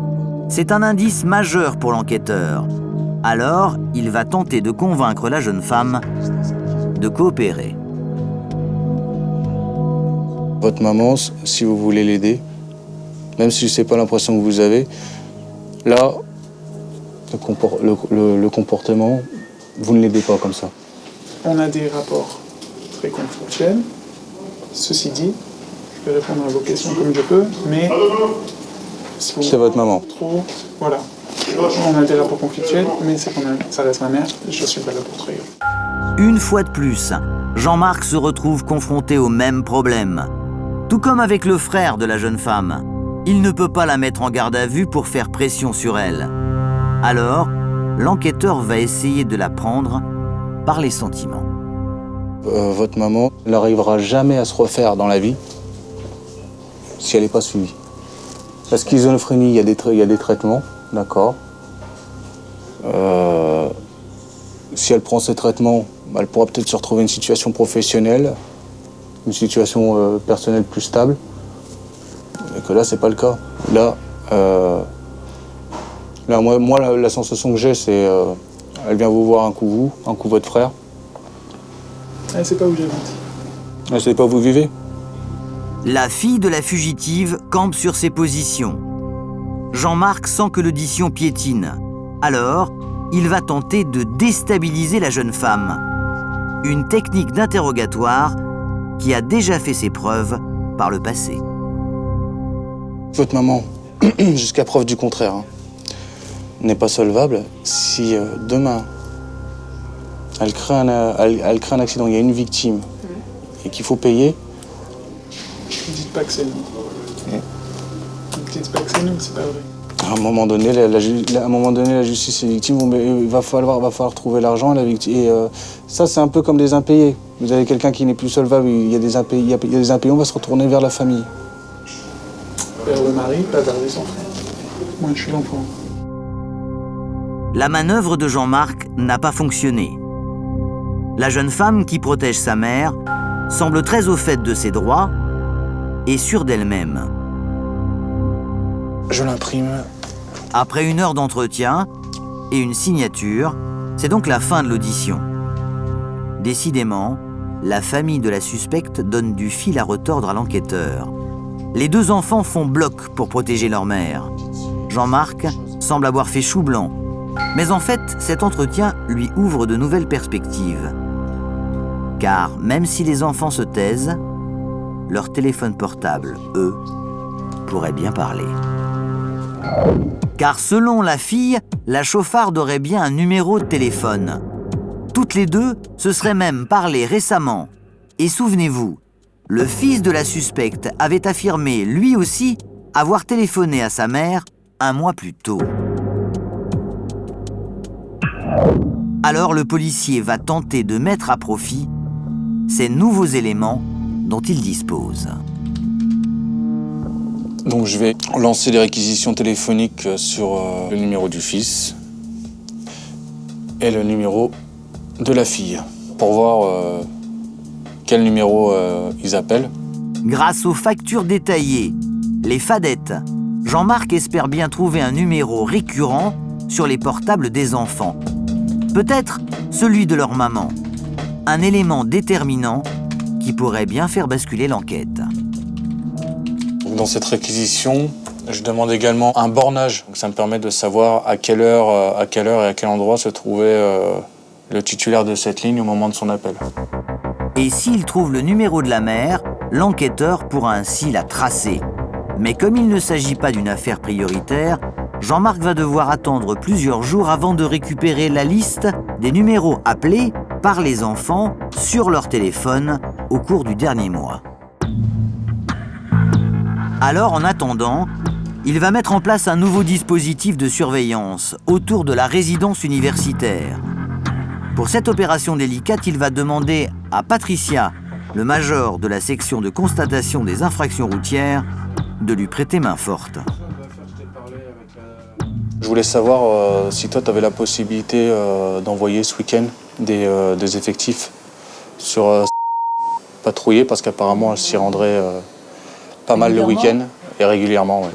c'est un indice majeur pour l'enquêteur. Alors, il va tenter de convaincre la jeune femme de coopérer. Votre maman, si vous voulez l'aider, même si c'est pas l'impression que vous avez, là, le comportement, vous ne l'aidez pas comme ça. On a des rapports très conflictuels. Ceci dit, je vais répondre à vos questions comme je peux, mais... C'est votre maman. Trop, voilà. On a des rapports conflictuels, mais c'est quand même, ça reste ma mère, je suis pas là pour trahir. Une fois de plus, Jean-Marc se retrouve confronté au même problème. Tout comme avec le frère de la jeune femme, il ne peut pas la mettre en garde à vue pour faire pression sur elle. Alors, l'enquêteur va essayer de la prendre par les sentiments. Votre maman n'arrivera jamais à se refaire dans la vie si elle n'est pas suivie. La schizophrénie, il y a des traitements, d'accord. Si elle prend ces traitements, elle pourra peut-être se retrouver une situation professionnelle, une situation personnelle plus stable. Et que là, c'est pas le cas. Là, moi, la sensation que j'ai, c'est elle vient vous voir un coup vous, un coup votre frère. Elle sait pas où j'habite. Elle sait pas où vous vivez. La fille de la fugitive campe sur ses positions. Jean-Marc sent que l'audition piétine. Alors, il va tenter de déstabiliser la jeune femme. Une technique d'interrogatoire qui a déjà fait ses preuves par le passé. Votre maman, jusqu'à preuve du contraire, n'est pas solvable. Si demain, elle crée un accident, il y a une victime, et qu'il faut payer. Dites pas que c'est nous. Dites pas que c'est nous, c'est pas vrai. À un moment donné, la justice et les victimes, il va falloir trouver l'argent. Et ça, c'est un peu comme des impayés. Vous avez quelqu'un qui n'est plus solvable, il y a des impayés, on va se retourner vers la famille. Vers le mari, pas vers les enfants. Moi, je suis l'enfant. La manœuvre de Jean-Marc n'a pas fonctionné. La jeune femme qui protège sa mère semble très au fait de ses droits et sûre d'elle-même. Je l'imprime. Après 1 heure d'entretien et une signature, c'est donc la fin de l'audition. Décidément, la famille de la suspecte donne du fil à retordre à l'enquêteur. Les 2 enfants font bloc pour protéger leur mère. Jean-Marc semble avoir fait chou blanc. Mais en fait, cet entretien lui ouvre de nouvelles perspectives. Car même si les enfants se taisent, leurs téléphones portables, eux, pourraient bien parler. Car selon la fille, la chauffarde aurait bien un numéro de téléphone. Toutes les 2 se seraient même parlé récemment. Et souvenez-vous, le fils de la suspecte avait affirmé, lui aussi, avoir téléphoné à sa mère 1 mois plus tôt. Alors le policier va tenter de mettre à profit ces nouveaux éléments dont il dispose. Donc je vais lancer des réquisitions téléphoniques sur le numéro du fils et le numéro de la fille pour voir quel numéro ils appellent. Grâce aux factures détaillées, les fadettes, Jean-Marc espère bien trouver un numéro récurrent sur les portables des enfants. Peut-être celui de leur maman. Un élément déterminant qui pourrait bien faire basculer l'enquête. Dans cette réquisition, je demande également un bornage. Donc ça me permet de savoir à quelle heure et à quel endroit se trouvait le titulaire de cette ligne au moment de son appel. Et s'il trouve le numéro de la mère, l'enquêteur pourra ainsi la tracer. Mais comme il ne s'agit pas d'une affaire prioritaire, Jean-Marc va devoir attendre plusieurs jours avant de récupérer la liste des numéros appelés par les enfants sur leur téléphone au cours du dernier mois. Alors, en attendant, il va mettre en place un nouveau dispositif de surveillance autour de la résidence universitaire. Pour cette opération délicate, il va demander à Patricia, le major de la section de constatation des infractions routières, de lui prêter main forte. Je voulais savoir si toi, tu avais la possibilité d'envoyer ce week-end des effectifs sur patrouiller, parce qu'apparemment, elle s'y rendrait pas mal le week-end et régulièrement. Ouais.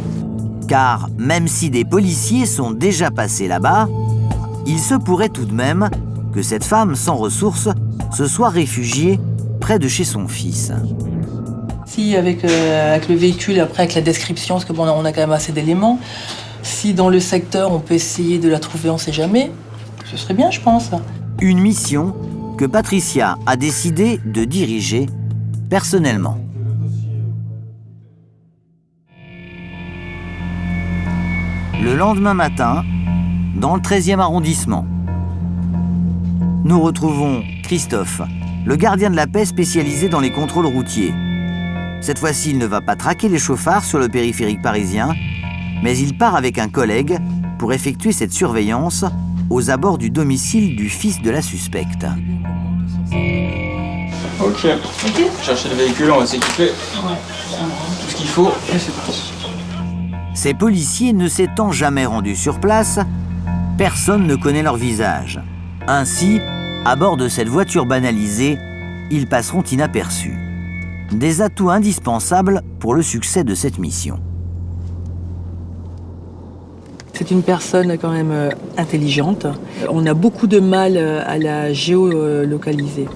Car même si des policiers sont déjà passés là-bas, il se pourrait tout de même que cette femme sans ressources se soit réfugiée près de chez son fils. Si avec le véhicule, après avec la description, parce que bon, on a quand même assez d'éléments, si dans le secteur on peut essayer de la trouver, on ne sait jamais, ce serait bien, je pense. Une mission que Patricia a décidé de diriger personnellement. Le lendemain matin, dans le 13e arrondissement, nous retrouvons Christophe, le gardien de la paix spécialisé dans les contrôles routiers. Cette fois-ci, il ne va pas traquer les chauffards sur le périphérique parisien, mais il part avec un collègue pour effectuer cette surveillance aux abords du domicile du fils de la suspecte. Ok. Chercher le véhicule, on va s'équiper. Tout ce qu'il faut, et c'est parti. Ces policiers ne s'étant jamais rendus sur place, personne ne connaît leur visage. Ainsi, à bord de cette voiture banalisée, ils passeront inaperçus. Des atouts indispensables pour le succès de cette mission. C'est une personne quand même intelligente. On a beaucoup de mal à la géolocaliser.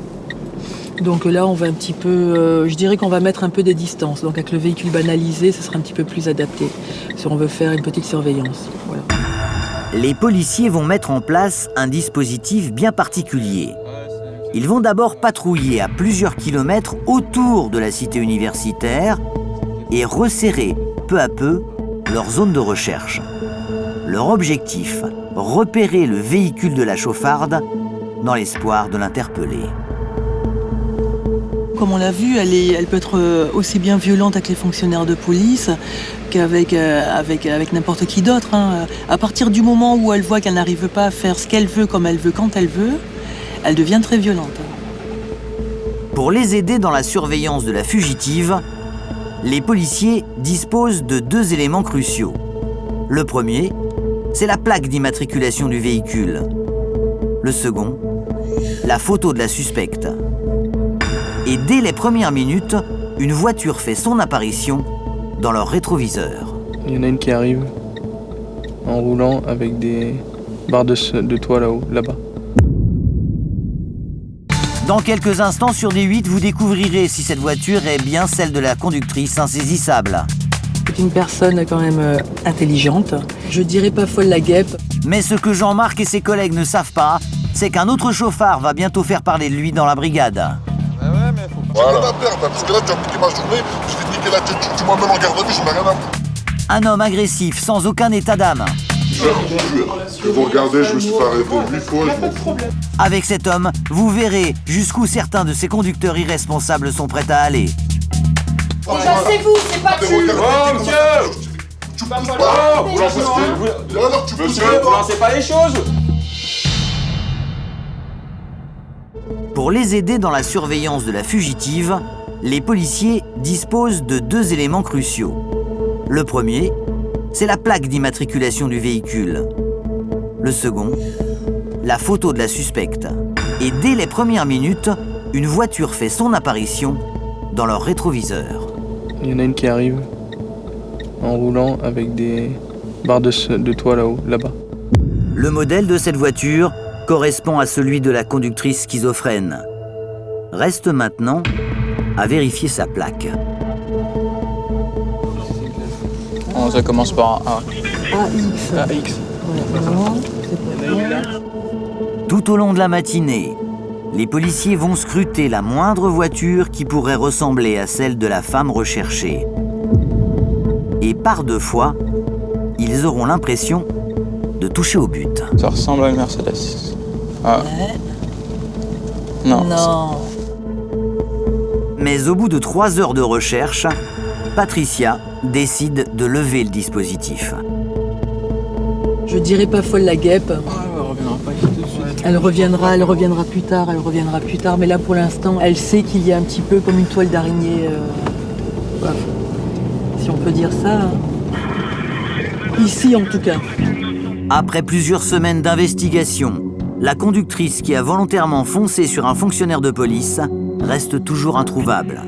Donc là, on va un petit peu, je dirais qu'on va mettre un peu des distances. Donc avec le véhicule banalisé, ce sera un petit peu plus adapté si on veut faire une petite surveillance. Voilà. Les policiers vont mettre en place un dispositif bien particulier. Ils vont d'abord patrouiller à plusieurs kilomètres autour de la cité universitaire et resserrer peu à peu leur zone de recherche. Leur objectif, repérer le véhicule de la chauffarde dans l'espoir de l'interpeller. Comme on l'a vu, elle peut être aussi bien violente avec les fonctionnaires de police qu'avec n'importe qui d'autre. À partir du moment où elle voit qu'elle n'arrive pas à faire ce qu'elle veut, comme elle veut, quand elle veut, elle devient très violente. Pour les aider dans la surveillance de la fugitive, les policiers disposent de 2 éléments cruciaux. Le premier, c'est la plaque d'immatriculation du véhicule. Le second, la photo de la suspecte. Et dès les premières minutes, une voiture fait son apparition dans leur rétroviseur. Il y en a une qui arrive en roulant avec des barres de toit là-haut, là-bas. Dans quelques instants sur D8, vous découvrirez si cette voiture est bien celle de la conductrice insaisissable. C'est une personne quand même intelligente. Je dirais pas folle la guêpe. Mais ce que Jean-Marc et ses collègues ne savent pas, c'est qu'un autre chauffard va bientôt faire parler de lui dans la brigade. Voilà. J'ai rien à perdre, parce que là, tu as piqué ma journée, je vais te niquer la tête, tu m'emmènes en garde à vue, je n'ai rien à foutre. Un homme agressif, sans aucun état d'âme. Je vais reconduire. Vous regardez, je me suis fait arrêter 8 fois, je m'en fous. Avec cet homme, vous verrez jusqu'où certains de ces conducteurs irresponsables sont prêts à aller. Déjà, c'est vous, c'est pas tu. Oh, monsieur! Tu me pousses pas. Vous lancez pas. Monsieur, vous lancez pas les choses. Pour les aider dans la surveillance de la fugitive, les policiers disposent de 2 éléments cruciaux. Le premier, c'est la plaque d'immatriculation du véhicule. Le second, la photo de la suspecte. Et dès les premières minutes, une voiture fait son apparition dans leur rétroviseur. Il y en a une qui arrive en roulant avec des barres de toit là-haut, là-bas. Le modèle de cette voiture correspond à celui de la conductrice schizophrène. Reste maintenant à vérifier sa plaque. Oh, ça commence par un A. AX. Tout au long de la matinée, les policiers vont scruter la moindre voiture qui pourrait ressembler à celle de la femme recherchée. Et par 2 fois, ils auront l'impression de toucher au but. Ça ressemble à une Mercedes. Ah. Non. Mais au bout de 3 heures de recherche, Patricia décide de lever le dispositif. Je dirais pas folle la guêpe. Elle reviendra plus tard, mais là pour l'instant, elle sait qu'il y a un petit peu comme une toile d'araignée, si on peut dire ça. Ici en tout cas. Après plusieurs semaines d'investigation, la conductrice qui a volontairement foncé sur un fonctionnaire de police reste toujours introuvable.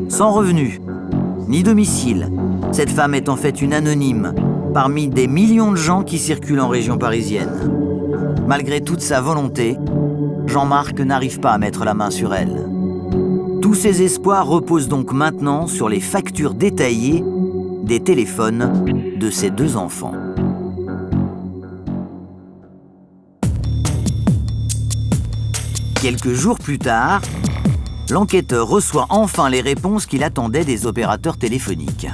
Sans revenu, ni domicile, cette femme est en fait une anonyme parmi des millions de gens qui circulent en région parisienne. Malgré toute sa volonté, Jean-Marc n'arrive pas à mettre la main sur elle. Tous ses espoirs reposent donc maintenant sur les factures détaillées des téléphones de ses 2 enfants. Quelques jours plus tard, l'enquêteur reçoit enfin les réponses qu'il attendait des opérateurs téléphoniques.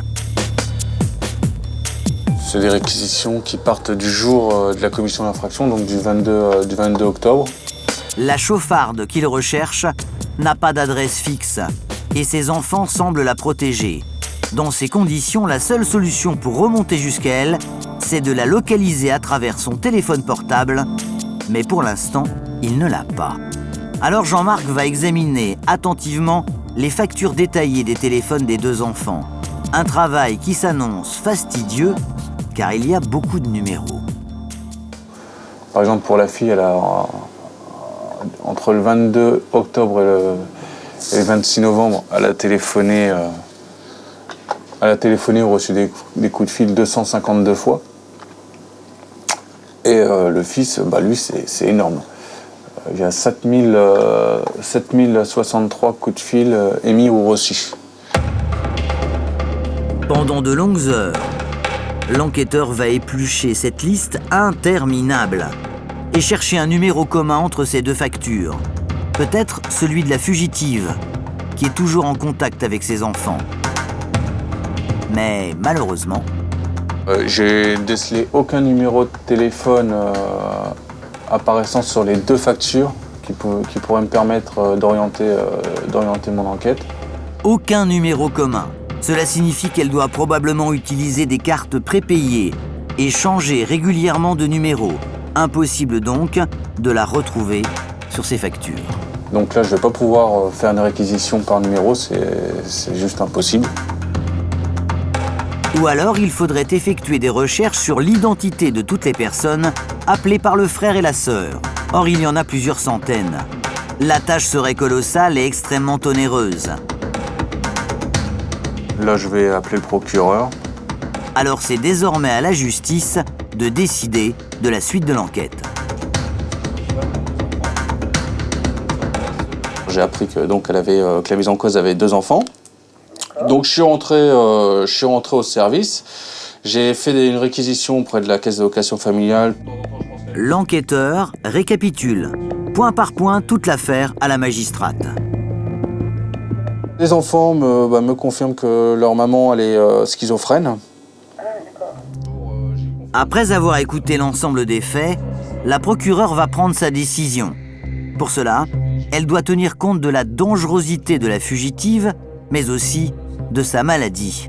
C'est des réquisitions qui partent du jour de la commission d'infraction, donc du 22 octobre. La chauffarde qu'il recherche n'a pas d'adresse fixe et ses enfants semblent la protéger. Dans ces conditions, la seule solution pour remonter jusqu'à elle, c'est de la localiser à travers son téléphone portable, mais pour l'instant, il ne l'a pas. Alors Jean-Marc va examiner attentivement les factures détaillées des téléphones des 2 enfants. Un travail qui s'annonce fastidieux, car il y a beaucoup de numéros. Par exemple, pour la fille, elle a, entre le 22 octobre et le 26 novembre, elle a téléphoné ou reçu des coups de fil 252 fois. Et le fils, lui, c'est énorme. Il y a 7063 coups de fil émis ou reçus. Pendant de longues heures, l'enquêteur va éplucher cette liste interminable et chercher un numéro commun entre ces 2 factures. Peut-être celui de la fugitive, qui est toujours en contact avec ses enfants. Mais malheureusement... J'ai décelé aucun numéro de téléphone apparaissant sur les 2 factures qui pourrait me permettre d'orienter mon enquête. Aucun numéro commun. Cela signifie qu'elle doit probablement utiliser des cartes prépayées et changer régulièrement de numéro. Impossible donc de la retrouver sur ses factures. Donc là, je ne vais pas pouvoir faire une réquisition par numéro, c'est juste impossible. Ou alors, il faudrait effectuer des recherches sur l'identité de toutes les personnes appelées par le frère et la sœur. Or, il y en a plusieurs centaines. La tâche serait colossale et extrêmement onéreuse. Là, je vais appeler le procureur. Alors, c'est désormais à la justice de décider de la suite de l'enquête. J'ai appris que la mise en cause avait 2 enfants. Donc, je suis rentré au service. J'ai fait une réquisition auprès de la caisse d'allocation familiale. L'enquêteur récapitule, point par point, toute l'affaire à la magistrate. Les enfants me confirment que leur maman elle est schizophrène. Après avoir écouté l'ensemble des faits, la procureure va prendre sa décision. Pour cela, elle doit tenir compte de la dangerosité de la fugitive, mais aussi de sa maladie.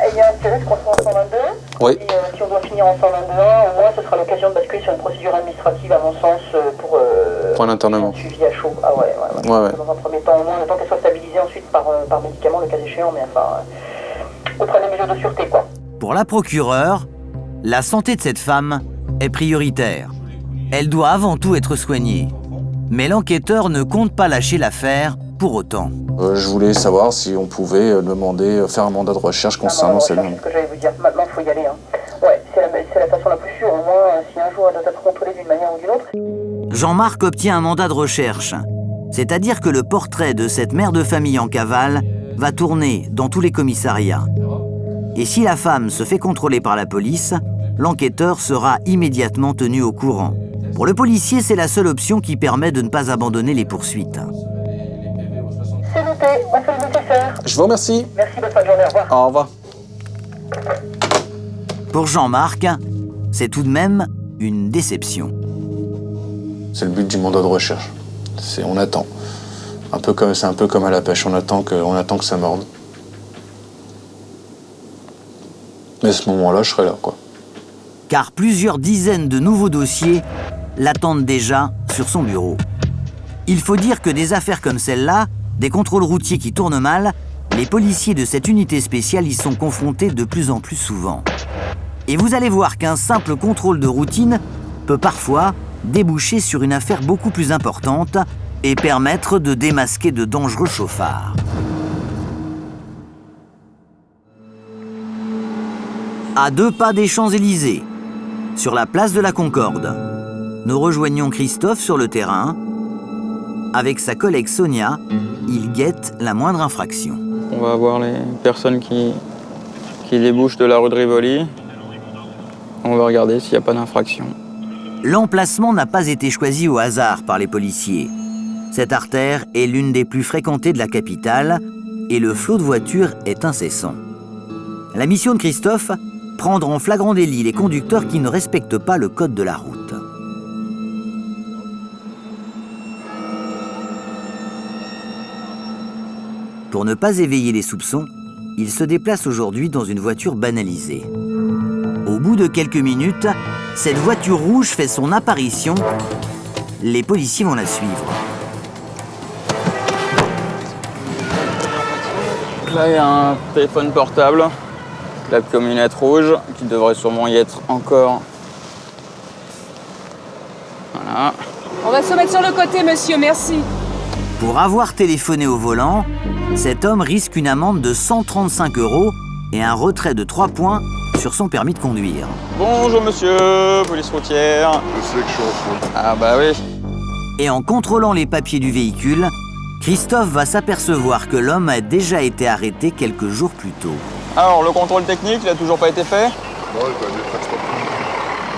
Il y a un risque qu'on soit en 122. Oui. Et si on doit finir en 122.1, au moins ce sera l'occasion de basculer sur une procédure administrative, à mon sens, pour un internement. Suivi à chaud. Ah ouais. Dans un premier temps, au moins, le temps qu'elle soit stabilisée ensuite par médicament, le cas échéant, mais enfin, auprès des mesures de sûreté, quoi. Pour la procureure, la santé de cette femme est prioritaire. Elle doit avant tout être soignée. Mais l'enquêteur ne compte pas lâcher l'affaire pour autant. Je voulais savoir si on pouvait demander, faire un mandat de recherche concernant cette femme. C'est ce que j'allais vous dire. Maintenant, il faut y aller. Ouais, c'est la façon la plus sûre. Au moins, si un jour elle doit être contrôlée d'une manière ou d'une autre. Jean-Marc obtient un mandat de recherche. C'est-à-dire que le portrait de cette mère de famille en cavale va tourner dans tous les commissariats. Et si la femme se fait contrôler par la police, l'enquêteur sera immédiatement tenu au courant. Pour le policier, c'est la seule option qui permet de ne pas abandonner les poursuites. C'est noté, on fait le nécessaire. Je vous remercie. Merci, bonne fin de journée, au revoir. Au revoir. Pour Jean-Marc, c'est tout de même une déception. C'est le but du mandat de recherche. On attend. C'est un peu comme à la pêche, on attend que ça morde. Mais à ce moment-là, je serai là, quoi. Car plusieurs dizaines de nouveaux dossiers l'attendent déjà sur son bureau. Il faut dire que des affaires comme celle-là, des contrôles routiers qui tournent mal, les policiers de cette unité spéciale y sont confrontés de plus en plus souvent. Et vous allez voir qu'un simple contrôle de routine peut parfois déboucher sur une affaire beaucoup plus importante et permettre de démasquer de dangereux chauffards. À 2 pas des Champs-Élysées, sur la place de la Concorde, nous rejoignons Christophe sur le terrain. Avec sa collègue Sonia, il guette la moindre infraction. On va voir les personnes qui débouchent de la rue de Rivoli. On va regarder s'il n'y a pas d'infraction. L'emplacement n'a pas été choisi au hasard par les policiers. Cette artère est l'une des plus fréquentées de la capitale et le flot de voitures est incessant. La mission de Christophe, prendre en flagrant délit les conducteurs qui ne respectent pas le code de la route. Pour ne pas éveiller les soupçons, il se déplace aujourd'hui dans une voiture banalisée. Au bout de quelques minutes, cette voiture rouge fait son apparition. Les policiers vont la suivre. Là, il y a un téléphone portable, la camionnette rouge, qui devrait sûrement y être encore. Voilà. On va se mettre sur le côté, monsieur, merci. Pour avoir téléphoné au volant, cet homme risque une amende de 135 € et un retrait de 3 points sur son permis de conduire. Bonjour monsieur, police routière. Je sais que je suis en faute. Ah bah oui. Et en contrôlant les papiers du véhicule, Christophe va s'apercevoir que l'homme a déjà été arrêté quelques jours plus tôt. Alors, le contrôle technique, il n'a toujours pas été fait? Non, il va être extra.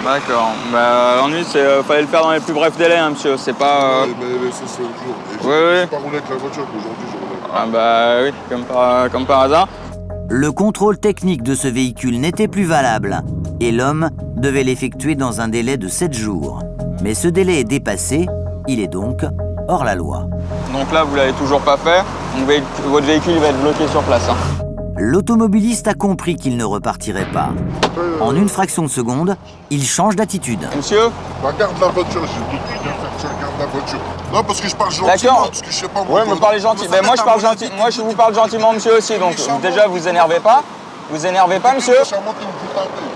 D'accord. Bah, l'ennui, c'est fallait le faire dans les plus brefs délais, hein, monsieur. C'est pas. Mais c'est le jour. Oui. J'ai pas roulé avec la voiture qu'aujourd'hui, je roule. Ah bah oui, comme par hasard. Le contrôle technique de ce véhicule n'était plus valable et l'homme devait l'effectuer dans un délai de 7 jours. Mais ce délai est dépassé, il est donc hors la loi. Donc là, vous l'avez toujours pas fait. Donc, votre véhicule va être bloqué sur place. L'automobiliste a compris qu'il ne repartirait pas. En une fraction de seconde, il change d'attitude. Monsieur ? Regarde la voiture, j'ai tout dit de faire que tu regardes la voiture. Non, parce que je parle gentiment, parce que je sais pas moi. Ouais, me parlez gentil. Ben moi, je parle gentil. Moi, je vous parle gentiment, monsieur aussi. Donc déjà, vous énervez pas. Vous énervez pas, monsieur.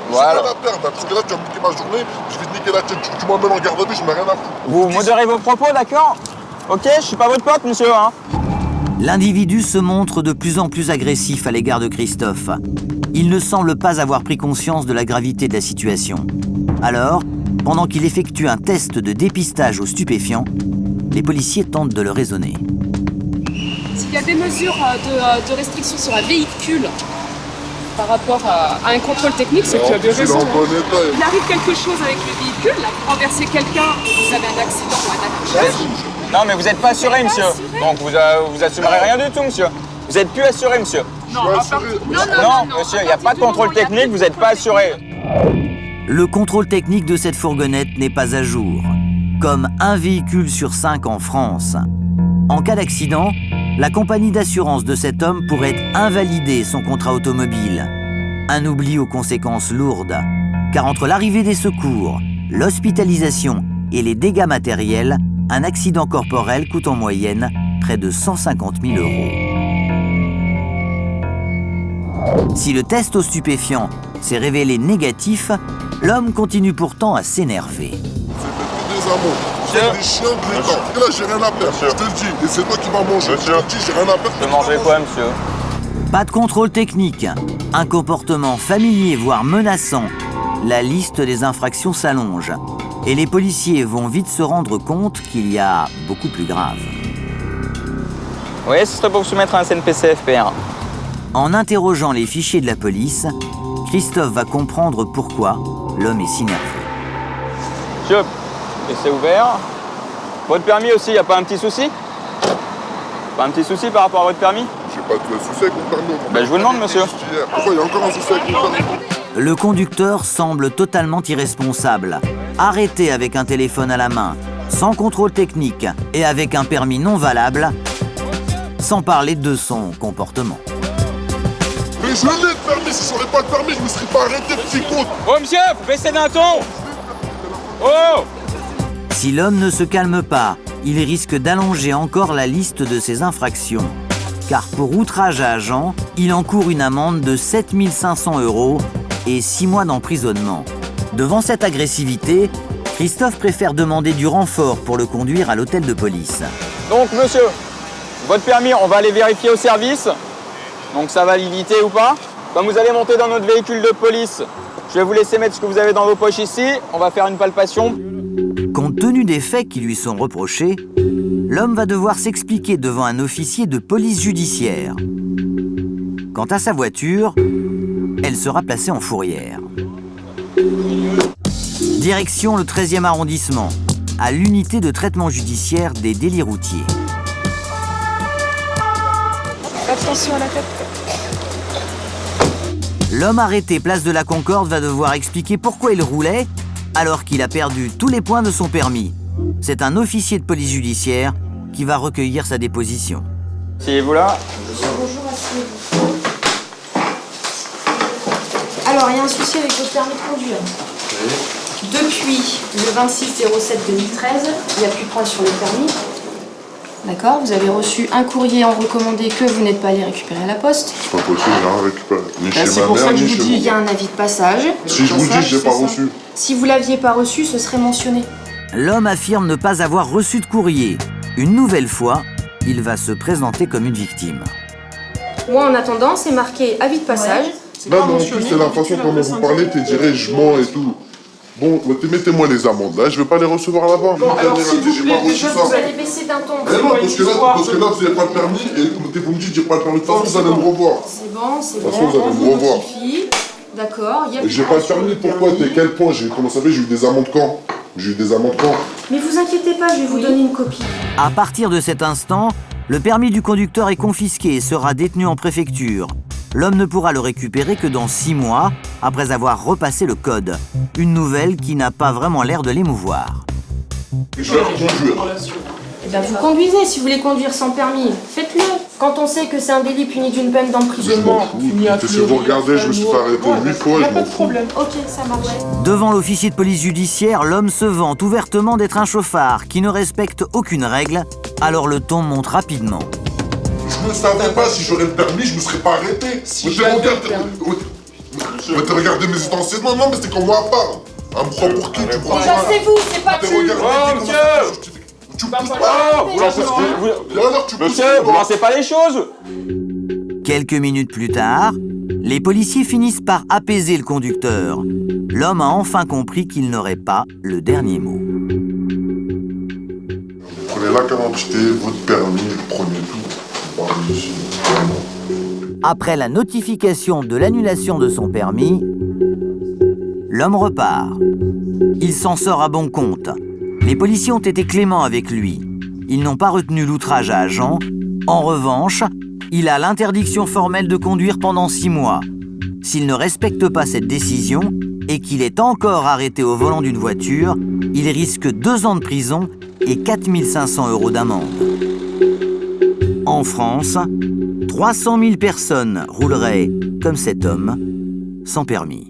Voilà. J'ai rien à perdre, parce que là, tu vas me niquer ma journée, je vais te niquer la tienne. Tu m'emmènes en garde à vue, je n'ai rien à foutre. Vous modérez vos propos, d'accord? Ok, je suis pas votre pote, monsieur, hein. L'individu se montre de plus en plus agressif à l'égard de Christophe. Il ne semble pas avoir pris conscience de la gravité de la situation. Alors, pendant qu'il effectue un test de dépistage aux stupéfiants, les policiers tentent de le raisonner. S'il y a des mesures de restriction sur un véhicule par rapport à un contrôle technique, c'est que tu as des raisons. Il arrive quelque chose avec le véhicule, là, vous renversez quelqu'un, vous avez un accident ou un accrochage. Non, mais vous n'êtes pas assuré, monsieur. Donc vous assumerez rien du tout, monsieur. Vous n'êtes plus assuré, monsieur. Non, monsieur, il n'y a pas de contrôle technique, vous n'êtes pas assuré. Le contrôle technique de cette fourgonnette n'est pas à jour, comme un véhicule sur 5 en France. En cas d'accident, la compagnie d'assurance de cet homme pourrait invalider son contrat automobile. Un oubli aux conséquences lourdes, car entre l'arrivée des secours, l'hospitalisation et les dégâts matériels, un accident corporel coûte en moyenne près de 150 000 €. Si le test aux stupéfiants s'est révélé négatif, l'homme continue pourtant à s'énerver. C'est des chiens de l'État. Là, j'ai rien à perdre, je te le dis. Et c'est toi qui vas manger. Je te le dis, j'ai rien à perdre. Je mangeais quoi, monsieur? Pas de contrôle technique, un comportement familier voire menaçant. La liste des infractions s'allonge. Et les policiers vont vite se rendre compte qu'il y a beaucoup plus grave. Oui, ce serait pour soumettre un CNPC-FP1. En interrogeant les fichiers de la police, Christophe va comprendre pourquoi l'homme est si nerveux. Monsieur, et c'est ouvert. Votre permis aussi, il n'y a pas un petit souci? Pas un petit souci par rapport à votre permis? J'ai pas de souci avec mon permis. Ben, je vous demande, monsieur. Pourquoi il y a encore un souci avec mon permis? Le conducteur semble totalement irresponsable. Arrêté avec un téléphone à la main, sans contrôle technique et avec un permis non valable, sans parler de son comportement. Mais je l'ai le permis, si je n'aurais pas le permis, je ne me serais pas arrêté, petit con. Oh monsieur, vous baissez d'un ton. Oh! Si l'homme ne se calme pas, il risque d'allonger encore la liste de ses infractions. Car pour outrage à agent, il encourt une amende de 7 500 € et 6 mois d'emprisonnement. Devant cette agressivité, Christophe préfère demander du renfort pour le conduire à l'hôtel de police. Donc monsieur, votre permis, on va aller vérifier au service. Donc sa validité ou pas. Comme vous allez monter dans notre véhicule de police, je vais vous laisser mettre ce que vous avez dans vos poches ici. On va faire une palpation. Compte tenu des faits qui lui sont reprochés, l'homme va devoir s'expliquer devant un officier de police judiciaire. Quant à sa voiture, elle sera placée en fourrière. Direction le 13e arrondissement, à l'unité de traitement judiciaire des délits routiers. Attention à la tête. L'homme arrêté place de la Concorde va devoir expliquer pourquoi il roulait alors qu'il a perdu tous les points de son permis. C'est un officier de police judiciaire qui va recueillir sa déposition. Asseyez-vous là. Bonjour, asseyez-vous. Alors, il y a un souci avec votre permis de conduire. Depuis le 26/07/2013, il n'y a plus de points sur le permis. D'accord, vous avez reçu un courrier en recommandé que vous n'êtes pas allé récupérer à la poste. C'est pas possible, j'ai rien récupéré. Ni chez C'est ma pour ça mère, que je ni vous chez dis, moi. il y a un avis de passage. Si je vous dis, j'ai pas reçu. Si vous l'aviez pas reçu, ce serait mentionné. L'homme affirme ne pas avoir reçu de courrier. Une nouvelle fois, il va se présenter comme une victime. Moi, en attendant, c'est marqué avis de passage. Là, mais en plus, c'est la façon comment vous parlez, t'es direct, je mens et tout. Bon, mettez-moi les amendes là, je vais pas les recevoir là-bas. Bon, alors s'il vous j'ai pas plaît, reçu ça. vous allez baisser d'un ton. Mais non, parce que là, vous n'avez pas de permis et vous me dites j'ai pas de permis. De toute façon, vous allez me revoir. C'est bon, c'est De bon. toute façon, vous allez me revoir. D'accord, il y a... J'ai pas de permis, pourquoi? T'es quel point? Comment ça fait? J'ai eu des amendes quand? J'ai eu des amendes quand? Mais vous inquiétez pas, je vais vous donner une copie. À partir de cet instant, le permis du conducteur est confisqué et sera détenu en préfecture. L'homme ne pourra le récupérer que dans 6 mois, après avoir repassé le code. Une nouvelle qui n'a pas vraiment l'air de l'émouvoir. Et je vais conduire. Eh ben, vous conduisez, si vous voulez conduire sans permis, faites-le. Quand on sait que c'est un délit puni d'une peine d'emprisonnement. Si vous regardez, je me suis fait arrêter 8 fois, je m'en fous. Ok, ça marche. Devant l'officier de police judiciaire, l'homme se vante ouvertement d'être un chauffard qui ne respecte aucune règle, alors le ton monte rapidement. Je ne savais pas si j'aurais le permis, je me serais pas arrêté. Mais t'as regardé mes antécédents, non mais c'est qu'on voit pas. Un me prend pour qui tu crois? Déjà c'est vous, c'est pas tu. Oh monsieur! Monsieur, vous lancez pas les choses! Quelques minutes plus tard, les policiers finissent par apaiser le conducteur. L'homme a enfin compris qu'il n'aurait pas le dernier mot. Prenez la carte d'identité, votre permis, prenez tout. Après la notification de l'annulation de son permis, l'homme repart. Il s'en sort à bon compte. Les policiers ont été cléments avec lui. Ils n'ont pas retenu l'outrage à agent. En revanche, il a l'interdiction formelle de conduire pendant 6 mois. S'il ne respecte pas cette décision et qu'il est encore arrêté au volant d'une voiture, il risque 2 ans de prison et 4 500 € d'amende. En France, 300 000 personnes rouleraient comme cet homme sans permis.